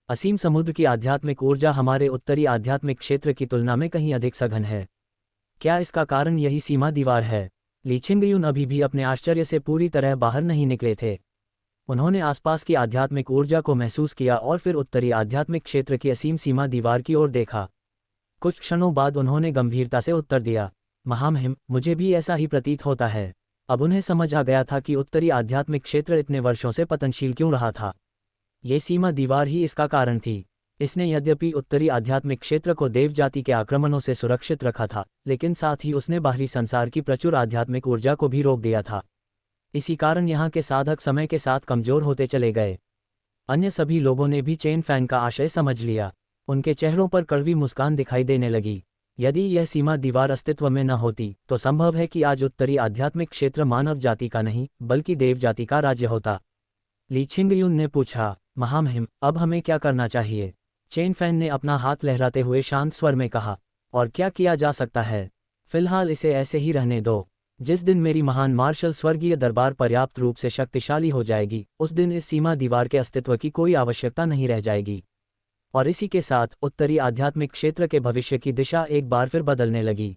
असीम समुद्र की आध्यात्मिक ऊर्जा हमारे उत्तरी आध्यात्मिक क्षेत्र की तुलना में कहीं अधिक सघन है। क्या इसका कारण यही सीमा दीवार है? ली छिंगयुन अभी भी अपने आश्चर्य से पूरी तरह बाहर नहीं निकले थे। उन्होंने आसपास की आध्यात्मिक ऊर्जा को महसूस किया और फिर उत्तरी आध्यात्मिक क्षेत्र की असीम सीमा दीवार की ओर देखा। कुछ क्षणों बाद उन्होंने गंभीरता से उत्तर दिया, महामहिम, मुझे भी ऐसा ही प्रतीत होता है। अब उन्हें समझ आ गया था कि उत्तरी आध्यात्मिक क्षेत्र इतने वर्षों से पतनशील क्यों रहा था। ये सीमा दीवार ही इसका कारण थी। इसने यद्यपि उत्तरी आध्यात्मिक क्षेत्र को देव जाति के आक्रमणों से सुरक्षित रखा था, लेकिन साथ ही उसने बाहरी संसार की प्रचुर आध्यात्मिक ऊर्जा को भी रोक दिया था। इसी कारण यहाँ के साधक समय के साथ कमजोर होते चले गए। अन्य सभी लोगों ने भी चेन फैन का आशय समझ लिया। उनके चेहरों पर कड़वी मुस्कान दिखाई देने लगी। यदि यह सीमा दीवार अस्तित्व में न होती तो संभव है कि आज उत्तरी आध्यात्मिक क्षेत्र मानव जाति का नहीं बल्कि देव जाति का राज्य होता। ली छिंगयुन ने पूछा, महामहिम, अब हमें क्या करना चाहिए? चेन फैन ने अपना हाथ लहराते हुए शांत स्वर में कहा, और क्या किया जा सकता है? फिलहाल इसे ऐसे ही रहने दो। जिस दिन मेरी महान मार्शल स्वर्गीय दरबार पर्याप्त रूप से शक्तिशाली हो जाएगी, उस दिन इस सीमा दीवार के अस्तित्व की कोई आवश्यकता नहीं रह जाएगी। और इसी के साथ उत्तरी आध्यात्मिक क्षेत्र के भविष्य की दिशा एक बार फिर बदलने लगी।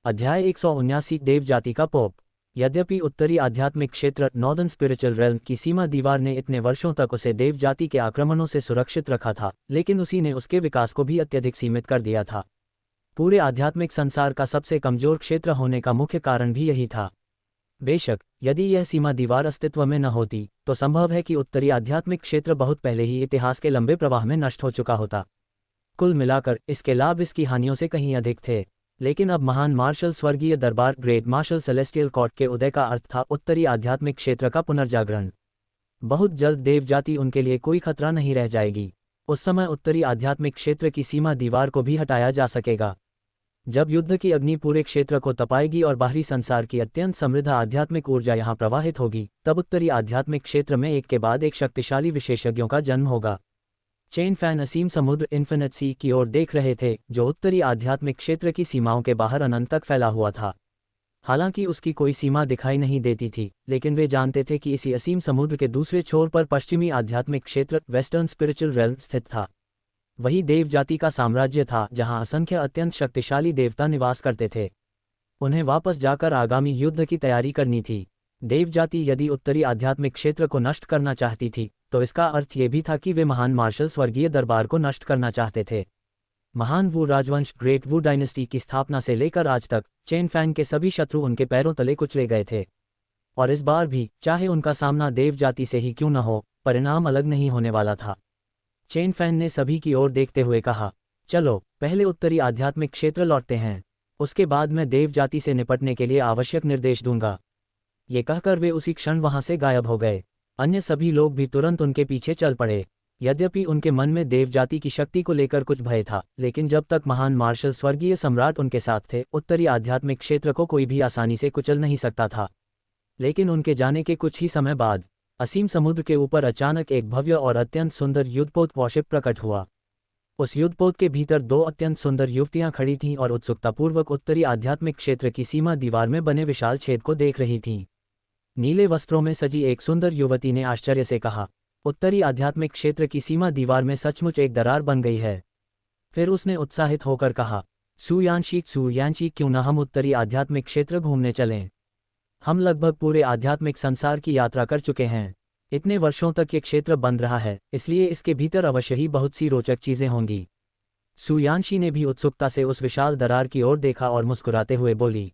अध्याय 179 देव जाति का पोप। यद्यपि उत्तरी आध्यात्मिक क्षेत्र नॉर्दर्न स्पिरिचुअल रेल्म की सीमा दीवार ने इतने वर्षों तक उसे देव जाति के आक्रमणों से सुरक्षित रखा था, लेकिन उसी ने उसके विकास को भी अत्यधिक सीमित कर दिया था। पूरे आध्यात्मिक संसार का सबसे कमजोर क्षेत्र होने का मुख्य कारण भी यही था। बेशक यदि यह सीमा दीवार अस्तित्व में न होती तो संभव है कि उत्तरी आध्यात्मिक क्षेत्र बहुत पहले ही इतिहास के लंबे प्रवाह में नष्ट हो चुका होता। कुल मिलाकर इसके लाभ इसकी हानियों से कहीं अधिक थे। लेकिन अब महान मार्शल स्वर्गीय दरबार ग्रेट मार्शल सेलेस्टियल कोर्ट के उदय का अर्थ था उत्तरी आध्यात्मिक क्षेत्र का पुनर्जागरण। बहुत जल्द देव जाति उनके लिए कोई खतरा नहीं रह जाएगी। उस समय उत्तरी आध्यात्मिक क्षेत्र की सीमा दीवार को भी हटाया जा सकेगा। जब युद्ध की अग्नि पूरे क्षेत्र को तपाएगी और बाहरी संसार की अत्यंत समृद्ध आध्यात्मिक ऊर्जा यहाँ प्रवाहित होगी, तब उत्तरी आध्यात्मिक क्षेत्र में एक के बाद एक शक्तिशाली विशेषज्ञों का जन्म होगा। चेन फैन असीम समुद्र इन्फिनिट सी की ओर देख रहे थे, जो उत्तरी आध्यात्मिक क्षेत्र की सीमाओं के बाहर अनंत तक फैला हुआ था। हालांकि उसकी कोई सीमा दिखाई नहीं देती थी, लेकिन वे जानते थे कि इसी असीम समुद्र के दूसरे छोर पर पश्चिमी आध्यात्मिक क्षेत्र वेस्टर्न स्पिरिचुअल रेल्म स्थित था। वही देव जाति का साम्राज्य था जहां असंख्य अत्यंत शक्तिशाली देवता निवास करते थे। उन्हें वापस जाकर आगामी युद्ध की तैयारी करनी थी। देव जाति यदि उत्तरी आध्यात्मिक क्षेत्र को नष्ट करना चाहती थी तो इसका अर्थ ये भी था कि वे महान मार्शल स्वर्गीय दरबार को नष्ट करना चाहते थे। महान वू राजवंश ग्रेट वू डायनेस्टी की स्थापना से लेकर आज तक चेन फैन के सभी शत्रु उनके पैरों तले कुचले गए थे। और इस बार भी चाहे उनका सामना देव जाति से ही क्यों न हो, परिणाम अलग नहीं होने वाला था। चेन फैन ने सभी की ओर देखते हुए कहा, चलो पहले उत्तरी आध्यात्मिक क्षेत्र लौटते हैं, उसके बाद मैं देव जाति से निपटने के लिए आवश्यक निर्देश दूंगा। ये कहकर वे उसी क्षण वहां से गायब हो गए। अन्य सभी लोग भी तुरंत उनके पीछे चल पड़े। यद्यपि उनके मन में देव जाति की शक्ति को लेकर कुछ भय था, लेकिन जब तक महान मार्शल स्वर्गीय सम्राट उनके साथ थे, उत्तरी आध्यात्मिक क्षेत्र को कोई भी आसानी से कुचल नहीं सकता था। लेकिन उनके जाने के कुछ ही समय बाद असीम समुद्र के ऊपर अचानक एक भव्य और अत्यंत सुंदर युद्धपोत वॉरशिप प्रकट हुआ। उस युद्धपोत के भीतर 2 अत्यंत सुंदर युवतियां खड़ी थीं और उत्सुकतापूर्वक उत्तरी आध्यात्मिक क्षेत्र की सीमा दीवार में बने विशाल छेद को देख रही थीं। नीले वस्त्रों में सजी एक सुंदर युवती ने आश्चर्य से कहा, उत्तरी आध्यात्मिक क्षेत्र की सीमा दीवार में सचमुच एक दरार बन गई है। फिर उसने उत्साहित होकर कहा, सुयांशी, क्यों न हम उत्तरी आध्यात्मिक क्षेत्र घूमने चलें। हम लगभग पूरे आध्यात्मिक संसार की यात्रा कर चुके हैं। इतने वर्षों तक ये क्षेत्र बंद रहा है, इसलिए इसके भीतर अवश्य ही बहुत सी रोचक चीजें होंगी। सुयांशी ने भी उत्सुकता से उस विशाल दरार की ओर देखा और मुस्कुराते हुए बोली,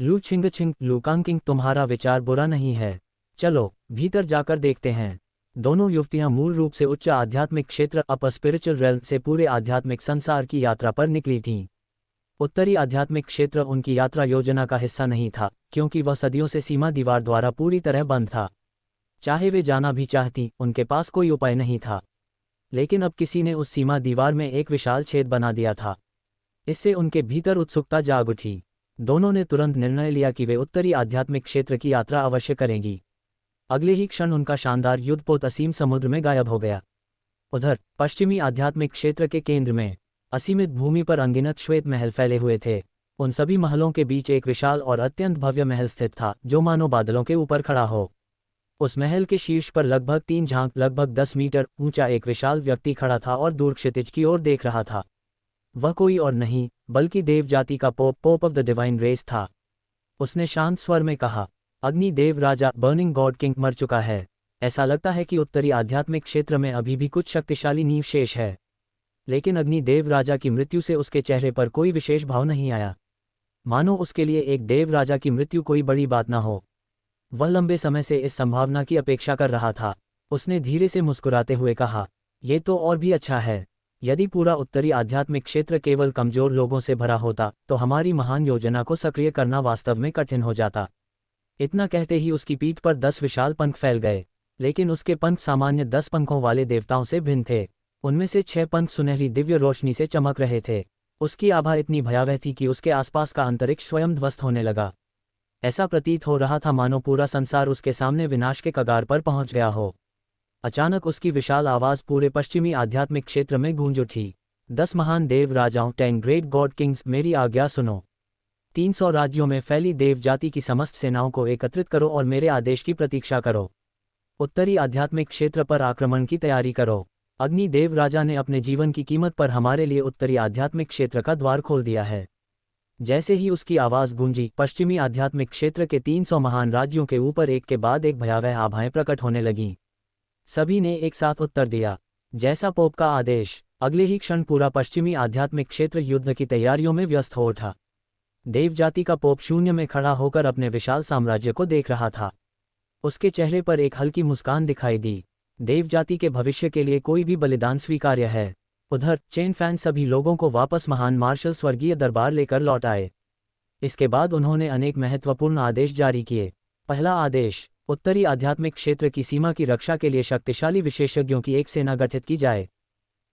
लू छिंग लूकांकिंग, तुम्हारा विचार बुरा नहीं है। चलो भीतर जाकर देखते हैं। दोनों युवतियां मूल रूप से उच्च आध्यात्मिक क्षेत्र अपर स्पिरिचुअल रेल्म से पूरे आध्यात्मिक संसार की यात्रा पर निकली थीं। उत्तरी आध्यात्मिक क्षेत्र उनकी यात्रा योजना का हिस्सा नहीं था, क्योंकि वह सदियों से सीमा दीवार द्वारा पूरी तरह बंद था। चाहे वे जाना भी चाहती, उनके पास कोई उपाय नहीं था। लेकिन अब किसी ने उस सीमा दीवार में एक विशाल छेद बना दिया था। इससे उनके भीतर उत्सुकता जाग उठी। दोनों ने तुरंत निर्णय लिया कि वे उत्तरी आध्यात्मिक क्षेत्र की यात्रा अवश्य करेंगी। अगले ही क्षण उनका शानदार युद्धपोत असीम समुद्र में गायब हो गया। उधर पश्चिमी आध्यात्मिक क्षेत्र के केंद्र में असीमित भूमि पर अनगिनत श्वेत महल फैले हुए थे। उन सभी महलों के बीच एक विशाल और अत्यंत भव्य महल स्थित था, जो मानो बादलों के ऊपर खड़ा हो। उस महल के शीर्ष पर लगभग 3 झांक लगभग 10 मीटर ऊंचा एक विशाल व्यक्ति खड़ा था और दूर क्षितिज की ओर देख रहा था। वह कोई और नहीं बल्कि देव जाति का pope of the divine race था। उसने शांत स्वर में कहा, अग्नि देव राजा बर्निंग गॉड किंग मर चुका है। ऐसा लगता है कि उत्तरी आध्यात्मिक क्षेत्र में अभी भी कुछ शक्तिशाली नींव शेष है। लेकिन अग्नि देव राजा की मृत्यु से उसके चेहरे पर कोई विशेष भाव नहीं आया, मानो उसके लिए एक देव राजा की मृत्यु कोई बड़ी बात न हो। वह लंबे समय से इस संभावना की अपेक्षा कर रहा था। उसने धीरे से मुस्कुराते हुए कहा, ये तो और भी अच्छा है। यदि पूरा उत्तरी आध्यात्मिक क्षेत्र केवल कमजोर लोगों से भरा होता तो हमारी महान योजना को सक्रिय करना वास्तव में कठिन हो जाता। इतना कहते ही उसकी पीठ पर 10 विशाल पंख फैल गए, लेकिन उसके पंख सामान्य 10 पंखों वाले देवताओं से भिन्न थे। उनमें से 6 पंख सुनहरी दिव्य रोशनी से चमक रहे थे। उसकी आभा इतनी भयावह थी कि उसके आसपास का अंतरिक्ष स्वयं ध्वस्त होने लगा। ऐसा प्रतीत हो रहा था मानो पूरा संसार उसके सामने विनाश के कगार पर पहुंच गया हो। अचानक उसकी विशाल आवाज पूरे पश्चिमी आध्यात्मिक क्षेत्र में गूंज उठी, 10 महान देव राजाओं, 10 ग्रेट गॉड किंग्स, मेरी आज्ञा सुनो। 300 राज्यों में फैली देव जाति की समस्त सेनाओं को एकत्रित करो और मेरे आदेश की प्रतीक्षा करो। उत्तरी आध्यात्मिक क्षेत्र पर आक्रमण की तैयारी करो। अग्नि देव राजा ने अपने जीवन की कीमत पर हमारे लिए उत्तरी आध्यात्मिक क्षेत्र का द्वार खोल दिया है। जैसे ही उसकी आवाज गूंजी, पश्चिमी आध्यात्मिक क्षेत्र के 300 महान राज्यों के ऊपर एक के बाद एक भयावह आभाएं प्रकट होने लगीं। सभी ने एक साथ उत्तर दिया, जैसा पोप का आदेश। अगले ही क्षण पूरा पश्चिमी आध्यात्मिक क्षेत्र युद्ध की तैयारियों में व्यस्त हो उठा। देव जाति का पोप शून्य में खड़ा होकर अपने विशाल साम्राज्य को देख रहा था। उसके चेहरे पर एक हल्की मुस्कान दिखाई दी। देव जाति के भविष्य के लिए कोई भी बलिदान स्वीकार्य है। उधर चेन फैन सभी लोगों को वापस महान मार्शल स्वर्गीय दरबार लेकर लौट आए। इसके बाद उन्होंने अनेक महत्वपूर्ण आदेश जारी किए। पहला आदेश, उत्तरी आध्यात्मिक क्षेत्र की सीमा की रक्षा के लिए शक्तिशाली विशेषज्ञों की एक सेना गठित की जाए।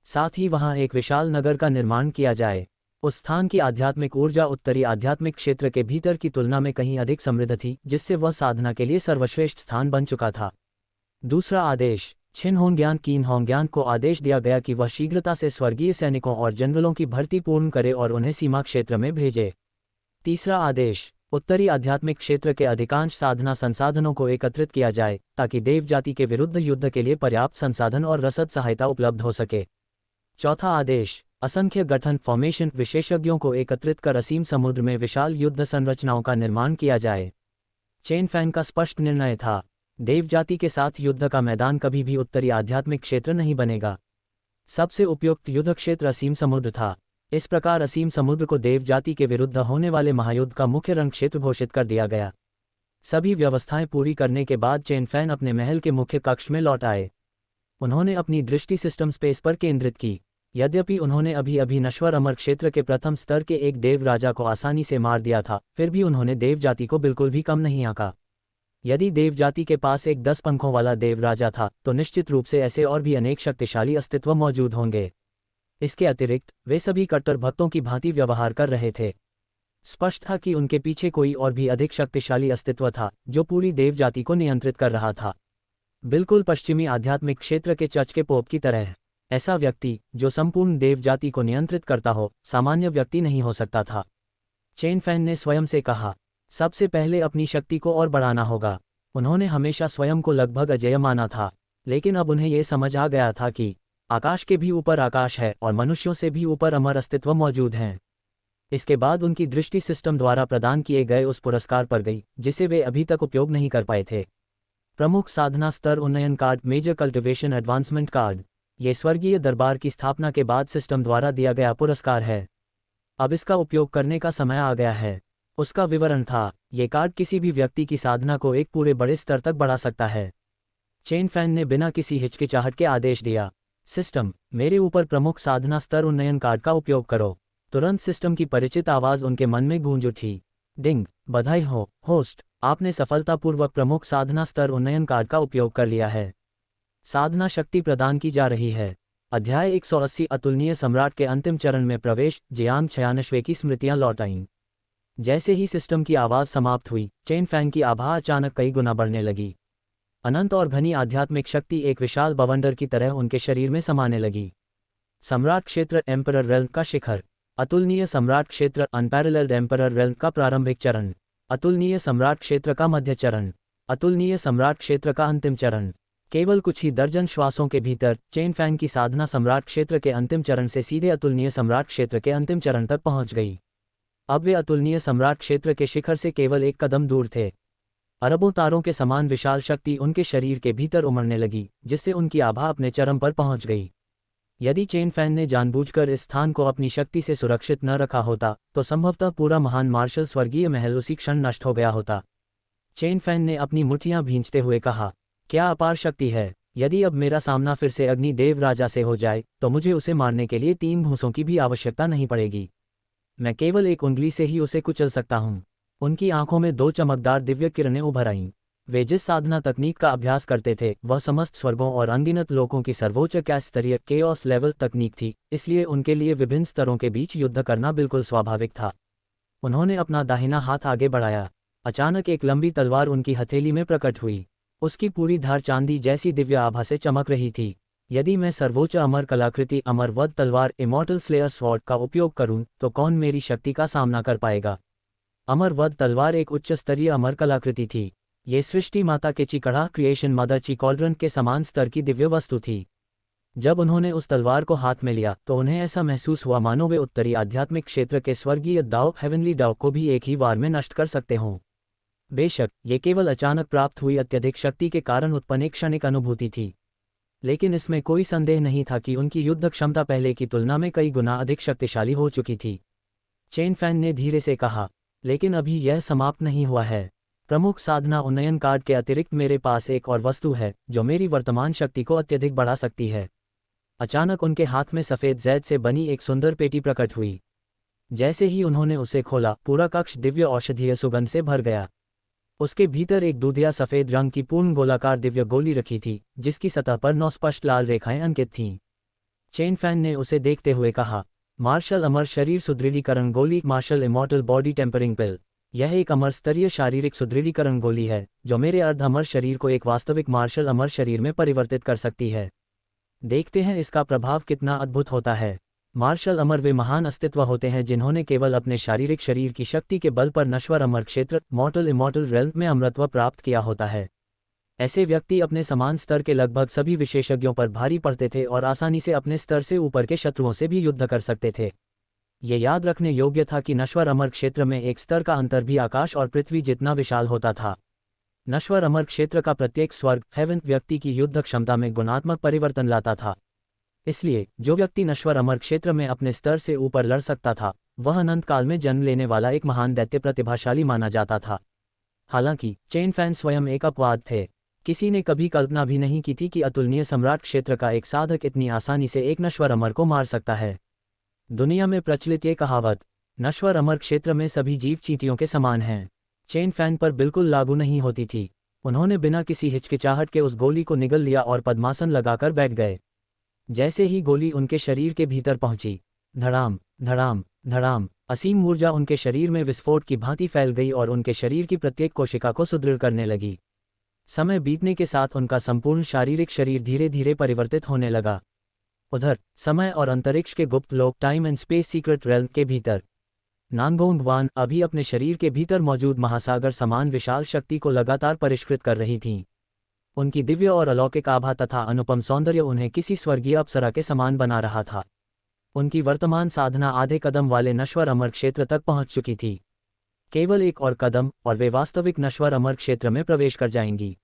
साथ ही वहां एक विशाल नगर का निर्माण किया जाए। उस स्थान की आध्यात्मिक ऊर्जा उत्तरी आध्यात्मिक क्षेत्र के भीतर की तुलना में कहीं अधिक समृद्ध थी, जिससे वह साधना के लिए सर्वश्रेष्ठ स्थान बन चुका था। दूसरा आदेश, छिन होंग्यान कीन होंग्यान को आदेश दिया गया कि वह शीघ्रता से स्वर्गीय सैनिकों और जनरलों की भर्ती पूर्ण करे और उन्हें सीमा क्षेत्र में भेजे। तीसरा आदेश, उत्तरी आध्यात्मिक क्षेत्र के अधिकांश साधना संसाधनों को एकत्रित किया जाए ताकि देव जाति के विरुद्ध युद्ध के लिए पर्याप्त संसाधन और रसद सहायता उपलब्ध हो सके। चौथा आदेश, असंख्य गठन फॉर्मेशन विशेषज्ञों को एकत्रित कर असीम समुद्र में विशाल युद्ध संरचनाओं का निर्माण किया जाए। चेन फैन का स्पष्ट निर्णय था, देव जाति के साथ युद्ध का मैदान कभी भी उत्तरी आध्यात्मिक क्षेत्र नहीं बनेगा। सबसे उपयुक्त युद्ध क्षेत्र असीम समुद्र था। इस प्रकार असीम समुद्र को देव जाति के विरुद्ध होने वाले महायुद्ध का मुख्य रण क्षेत्र घोषित कर दिया गया। सभी व्यवस्थाएं पूरी करने के बाद चेन फैन अपने महल के मुख्य कक्ष में लौट आए। उन्होंने अपनी दृष्टि सिस्टम स्पेस पर केंद्रित की। यद्यपि उन्होंने अभी नश्वर अमर क्षेत्र के प्रथम स्तर के एक देव राजा को आसानी से मार दिया था, फिर भी उन्होंने देव जाति को बिल्कुल भी कम नहीं आंका। यदि देव जाति के पास एक 10 पंखों वाला देव राजा था तो निश्चित रूप से ऐसे और भी अनेक शक्तिशाली अस्तित्व मौजूद होंगे। इसके अतिरिक्त वे सभी कट्टर भक्तों की भांति व्यवहार कर रहे थे। स्पष्ट था कि उनके पीछे कोई और भी अधिक शक्तिशाली अस्तित्व था जो पूरी देव जाति को नियंत्रित कर रहा था, बिल्कुल पश्चिमी आध्यात्मिक क्षेत्र के चर्च के पोप की तरह। ऐसा व्यक्ति जो संपूर्ण देव जाति को नियंत्रित करता हो सामान्य व्यक्ति नहीं हो सकता था। चेन फैन ने स्वयं से कहा, सबसे पहले अपनी शक्ति को और बढ़ाना होगा। उन्होंने हमेशा स्वयं को लगभग अजेय माना था, लेकिन अब उन्हें यह समझ आ गया था कि आकाश के भी ऊपर आकाश है और मनुष्यों से भी ऊपर अमर अस्तित्व मौजूद हैं। इसके बाद उनकी दृष्टि सिस्टम द्वारा प्रदान किए गए उस पुरस्कार पर गई जिसे वे अभी तक उपयोग नहीं कर पाए थे। प्रमुख साधना स्तर उन्नयन card, major cultivation advancement card. ये स्वर्गीय दरबार की स्थापना के बाद सिस्टम द्वारा दिया गया पुरस्कार है। अब इसका उपयोग करने का समय आ गया है। उसका विवरण था, ये कार्ड किसी भी व्यक्ति की साधना को एक पूरे बड़े स्तर तक बढ़ा सकता है। चेन फैन ने बिना किसी हिचकिचाहट के आदेश दिया, सिस्टम, मेरे ऊपर प्रमुख साधना स्तर उन्नयन कार्ड का उपयोग करो। तुरंत सिस्टम की परिचित आवाज़ उनके मन में गूंज उठी, डिंग, बधाई हो होस्ट, आपने सफलतापूर्वक प्रमुख साधना स्तर उन्नयन कार्ड का उपयोग कर लिया है। साधना शक्ति प्रदान की जा रही है। अध्याय 180 अतुलनीय सम्राट के अंतिम चरण में प्रवेश। जियांग 96 की स्मृतियां लौट आईं। जैसे ही सिस्टम की आवाज़ समाप्त हुई, चेन फैन की आभा अचानक कई गुना बढ़ने लगी। अनंत और घनी आध्यात्मिक शक्ति एक विशाल बवंडर की तरह उनके शरीर में समाने लगी। सम्राट क्षेत्र, एम्परर रेल्म का शिखर। अतुलनीय सम्राट क्षेत्र, अनपैरेलल्ड एम्परर रेल्म का प्रारंभिक चरण। अतुलनीय सम्राट क्षेत्र का मध्य चरण। अतुलनीय सम्राट क्षेत्र का अंतिम चरण। केवल कुछ ही दर्जन श्वासों के भीतर चेन फैन की साधना सम्राट क्षेत्र के अंतिम चरण से सीधे अतुलनीय सम्राट क्षेत्र के अंतिम चरण तक पहुंच गई। अब वे अतुलनीय सम्राट क्षेत्र के शिखर से केवल एक कदम दूर थे। अरबों तारों के समान विशाल शक्ति उनके शरीर के भीतर उमड़ने लगी, जिससे उनकी आभा अपने चरम पर पहुंच गई। यदि चेन फैन ने जानबूझकर इस स्थान को अपनी शक्ति से सुरक्षित न रखा होता तो संभवतः पूरा महान मार्शल स्वर्गीय महल उसी क्षण नष्ट हो गया होता। चेन फैन ने अपनी मुट्ठियां भींचते हुए कहा, क्या अपार शक्ति है। यदि अब मेरा सामना फिर से अग्निदेव राजा से हो जाए तो मुझे उसे मारने के लिए 3 भूसों की भी आवश्यकता नहीं पड़ेगी। मैं केवल एक उंगली से ही उसे कुचल सकता हूँ। उनकी आंखों में 2 चमकदार दिव्य किरणें उभर आईं। वे जिस साधना तकनीक का अभ्यास करते थे वह समस्त स्वर्गों और अनगिनत लोकों की सर्वोच्च कैस्ट स्तरीय केओस लेवल तकनीक थी, इसलिए उनके लिए विभिन्न स्तरों के बीच युद्ध करना बिल्कुल स्वाभाविक था। उन्होंने अपना दाहिना हाथ आगे बढ़ाया। अचानक एक लंबी तलवार उनकी हथेली में प्रकट हुई। उसकी पूरी धार चांदी जैसी दिव्य आभा से चमक रही थी। यदि मैं सर्वोच्च अमर कलाकृति अमर वध तलवार इमॉर्टल स्लेयर स्वॉर्ड का उपयोग करूं तो कौन मेरी शक्ति का सामना कर पाएगा। अमर वध तलवार एक उच्च स्तरीय अमर कलाकृति थी। ये सृष्टि माता के चिकड़ा क्रिएशन मदर चिकॉल्ड्रन के समान स्तर की दिव्य वस्तु थी। जब उन्होंने उस तलवार को हाथ में लिया तो उन्हें ऐसा महसूस हुआ मानो वे उत्तरी आध्यात्मिक क्षेत्र के स्वर्गीय दाव हेवनली दाव को भी एक ही वार में नष्ट कर सकते हों। बेशक ये केवल अचानक प्राप्त हुई अत्यधिक शक्ति के कारण उत्पन्न एक क्षणिक अनुभूति थी, लेकिन इसमें कोई संदेह नहीं था कि उनकी युद्ध क्षमता पहले की तुलना में कई गुना अधिक शक्तिशाली हो चुकी थी। चेन फैन ने धीरे से कहा, लेकिन अभी यह समाप्त नहीं हुआ है। प्रमुख साधना उन्नयन कार्ड के अतिरिक्त मेरे पास एक और वस्तु है जो मेरी वर्तमान शक्ति को अत्यधिक बढ़ा सकती है। अचानक उनके हाथ में सफ़ेद जैद से बनी एक सुंदर पेटी प्रकट हुई। जैसे ही उन्होंने उसे खोला, पूरा कक्ष दिव्य औषधीय सुगंध से भर गया। उसके भीतर एक दूधिया सफ़ेद रंग की पूर्ण गोलाकार दिव्य गोली रखी थी, जिसकी सतह पर 9 स्पष्ट लाल रेखाएं अंकित थीं। चेन फैन ने उसे देखते हुए कहा, मार्शल अमर शरीर सुदृढ़ीकरण गोली, मार्शल इमॉर्टल बॉडी टेम्परिंग पिल। यह एक अमर स्तरीय शारीरिक सुदृढ़ीकरण गोली है जो मेरे अर्ध अमर शरीर को एक वास्तविक मार्शल अमर शरीर में परिवर्तित कर सकती है। देखते हैं इसका प्रभाव कितना अद्भुत होता है। मार्शल अमर वे महान अस्तित्व होते हैं जिन्होंने केवल अपने शारीरिक शरीर की शक्ति के बल पर नश्वर अमर क्षेत्र मॉर्टल इमॉर्टल रेल्म में अमरत्व प्राप्त किया होता है। ऐसे व्यक्ति अपने समान स्तर के लगभग सभी विशेषज्ञों पर भारी पड़ते थे और आसानी से अपने स्तर से ऊपर के शत्रुओं से भी युद्ध कर सकते थे। ये याद रखने योग्य था कि नश्वर अमर क्षेत्र में एक स्तर का अंतर भी आकाश और पृथ्वी जितना विशाल होता था। नश्वर अमर क्षेत्र का प्रत्येक स्वर्ग हेवन व्यक्ति की युद्ध क्षमता में गुणात्मक परिवर्तन लाता था। इसलिए जो व्यक्ति नश्वर अमर क्षेत्र में अपने स्तर से ऊपर लड़ सकता था वह अनंत काल में जन्म लेने वाला एक महान दैत्य प्रतिभाशाली माना जाता था। हालांकि चेन फैन स्वयं एक अपवाद थे। किसी ने कभी कल्पना भी नहीं की थी कि अतुलनीय सम्राट क्षेत्र का एक साधक इतनी आसानी से एक नश्वर अमर को मार सकता है। दुनिया में प्रचलित ये कहावत नश्वर अमर क्षेत्र में सभी जीव चींटियों के समान हैं, चेन फैन पर बिल्कुल लागू नहीं होती थी। उन्होंने बिना किसी हिचकिचाहट के उस गोली को निगल लिया और पद्मासन लगाकर बैठ गए। जैसे ही गोली उनके शरीर के भीतर पहुंची, धड़ाम धड़ाम धड़ाम असीम ऊर्जा उनके शरीर में विस्फोट की भांति फैल गई और उनके शरीर की प्रत्येक कोशिका को सुदृढ़ करने लगी। समय बीतने के साथ उनका संपूर्ण शारीरिक शरीर धीरे धीरे परिवर्तित होने लगा। उधर समय और अंतरिक्ष के गुप्त लोक time and space secret realm के भीतर नानगोंग वान अभी अपने शरीर के भीतर मौजूद महासागर समान विशाल शक्ति को लगातार परिष्कृत कर रही थीं। उनकी दिव्य और अलौकिक आभा तथा अनुपम सौंदर्य उन्हें किसी स्वर्गीय अप्सरा के समान बना रहा था। उनकी वर्तमान साधना आधे कदम वाले नश्वर अमर क्षेत्र तक पहुंच चुकी थी। केवल एक और कदम और वे वास्तविक नश्वर अमर क्षेत्र में प्रवेश कर जाएंगी।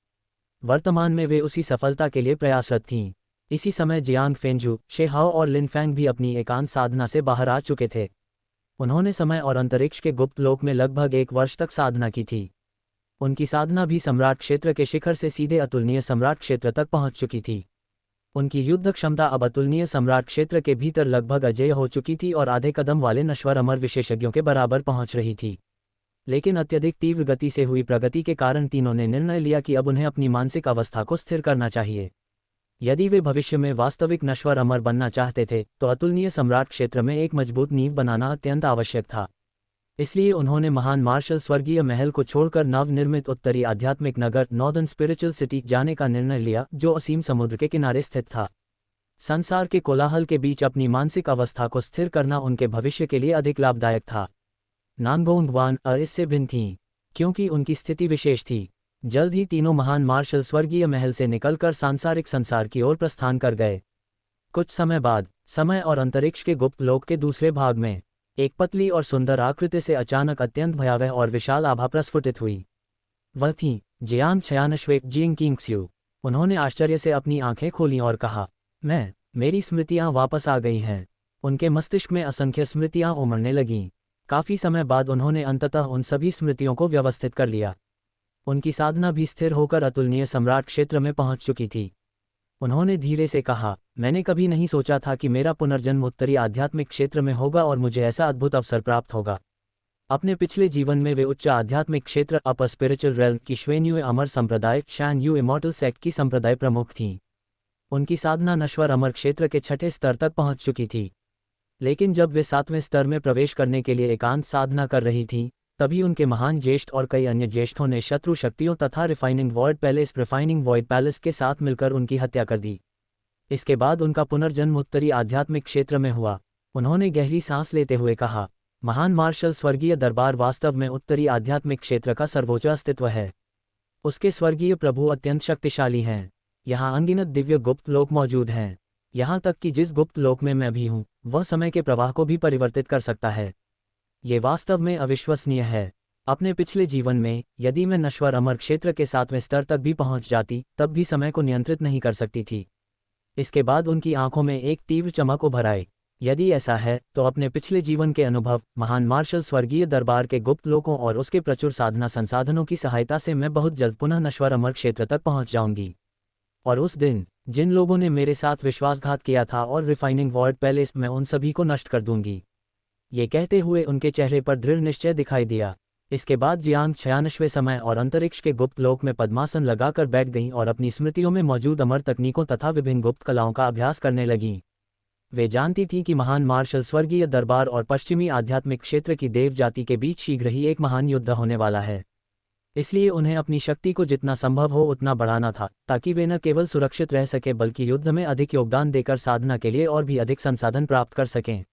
वर्तमान में वे उसी सफलता के लिए प्रयासरत थीं। इसी समय जियांग फेंजू, शेहाओ और लिनफैंग भी अपनी एकांत साधना से बाहर आ चुके थे। उन्होंने समय और अंतरिक्ष के गुप्त लोक में लगभग 1 वर्ष तक साधना की थी। उनकी साधना भी सम्राट क्षेत्र के शिखर से सीधे अतुलनीय सम्राट क्षेत्र तक पहुंच चुकी थी। उनकी युद्ध क्षमता अब अतुलनीय सम्राट क्षेत्र के भीतर लगभग अजेय हो चुकी थी और आधे कदम वाले नश्वर अमर विशेषज्ञों के बराबर पहुंच रही थी। लेकिन अत्यधिक तीव्र गति से हुई प्रगति के कारण तीनों ने निर्णय लिया कि अब उन्हें अपनी मानसिक अवस्था को स्थिर करना चाहिए। यदि वे भविष्य में वास्तविक नश्वर अमर बनना चाहते थे तो अतुलनीय सम्राट क्षेत्र में एक मजबूत नींव बनाना अत्यंत आवश्यक था। इसलिए उन्होंने महान मार्शल स्वर्गीय महल को छोड़कर नवनिर्मित उत्तरी आध्यात्मिक नगर नॉर्दर्न स्पिरिचुअल सिटी जाने का निर्णय लिया, जो असीम समुद्र के किनारे स्थित था। संसार के कोलाहल के बीच अपनी मानसिक अवस्था को स्थिर करना उनके भविष्य के लिए अधिक लाभदायक था। नानगोंग वान इससे भिन्न थीं, क्योंकि उनकी स्थिति विशेष थी। जल्द ही तीनों महान मार्शल स्वर्गीय महल से निकलकर सांसारिक संसार की ओर प्रस्थान कर गए। कुछ समय बाद समय और अंतरिक्ष के गुप्त लोक के दूसरे भाग में एक पतली और सुंदर आकृति से अचानक अत्यंत भयावह और विशाल आभा प्रस्फुटित हुई। वह थी जियांग छयानश्वे जिंग किंगस्यू। उन्होंने आश्चर्य से अपनी आंखें खोलीं और कहा, मेरी स्मृतियां वापस आ गई हैं। उनके मस्तिष्क में असंख्य स्मृतियां उमड़ने लगीं। काफी समय बाद उन्होंने अंततः उन सभी स्मृतियों को व्यवस्थित कर लिया। उनकी साधना भी स्थिर होकर अतुलनीय सम्राट क्षेत्र में पहुंच चुकी थी। उन्होंने धीरे से कहा, मैंने कभी नहीं सोचा था कि मेरा पुनर्जन्म उत्तरी आध्यात्मिक क्षेत्र में होगा और मुझे ऐसा अद्भुत अवसर प्राप्त होगा। अपने पिछले जीवन में वे उच्च आध्यात्मिक क्षेत्र अपर स्पिरिचुअल रेल्म की श्वेन्युए अमर संप्रदाय शैन यू इमॉर्टल सेक्ट की संप्रदाय प्रमुख थीं। उनकी साधना नश्वर अमर क्षेत्र के 6ठे स्तर तक पहुंच चुकी थी। लेकिन जब वे 7वें स्तर में प्रवेश करने के लिए एकांत साधना कर रही थीं, तभी उनके महान ज्येष्ठ और कई अन्य ज्येष्ठों ने शत्रु शक्तियों तथा रिफाइनिंग वॉइड पैलेस के साथ मिलकर उनकी हत्या कर दी। इसके बाद उनका पुनर्जन्म उत्तरी आध्यात्मिक क्षेत्र में हुआ। उन्होंने गहरी सांस लेते हुए कहा, महान मार्शल स्वर्गीय दरबार वास्तव में उत्तरी आध्यात्मिक क्षेत्र का सर्वोच्च अस्तित्व है। उसके स्वर्गीय प्रभु अत्यंत शक्तिशाली हैं। यहाँ अनगिनत दिव्य गुप्त लोक मौजूद हैं। यहाँ तक कि जिस गुप्त लोक में मैं भी हूँ, वह समय के प्रवाह को भी परिवर्तित कर सकता है। ये वास्तव में अविश्वसनीय है। अपने पिछले जीवन में यदि मैं नश्वर अमर क्षेत्र के 7वें स्तर तक भी पहुंच जाती, तब भी समय को नियंत्रित नहीं कर सकती थी। इसके बाद उनकी आंखों में एक तीव्र चमक उभर आई। यदि ऐसा है तो अपने पिछले जीवन के अनुभव, महान मार्शल स्वर्गीय दरबार के गुप्त लोकों और उसके प्रचुर साधना संसाधनों की सहायता से मैं बहुत जल्द पुनः नश्वर अमर क्षेत्र तक पहुंच जाऊंगी। और उस दिन जिन लोगों ने मेरे साथ विश्वासघात किया था और रिफाइनिंग वॉर्ड पैलेस में उन सभी को नष्ट कर दूंगी। ये कहते हुए उनके चेहरे पर दृढ़ निश्चय दिखाई दिया। इसके बाद जियांग 96वें समय और अंतरिक्ष के गुप्त लोक में पद्मासन लगाकर बैठ गईं और अपनी स्मृतियों में मौजूद अमर तकनीकों तथा विभिन्न गुप्त कलाओं का अभ्यास करने लगीं। वे जानती थीं कि महान मार्शल स्वर्गीय दरबार और पश्चिमी आध्यात्मिक क्षेत्र की देव जाति के बीच शीघ्र ही एक महान युद्ध होने वाला है। इसलिए उन्हें अपनी शक्ति को जितना संभव हो उतना बढ़ाना था, ताकि वे न केवल सुरक्षित रह सके बल्कि युद्ध में अधिक योगदान देकर साधना के लिए और भी अधिक संसाधन प्राप्त कर सकें।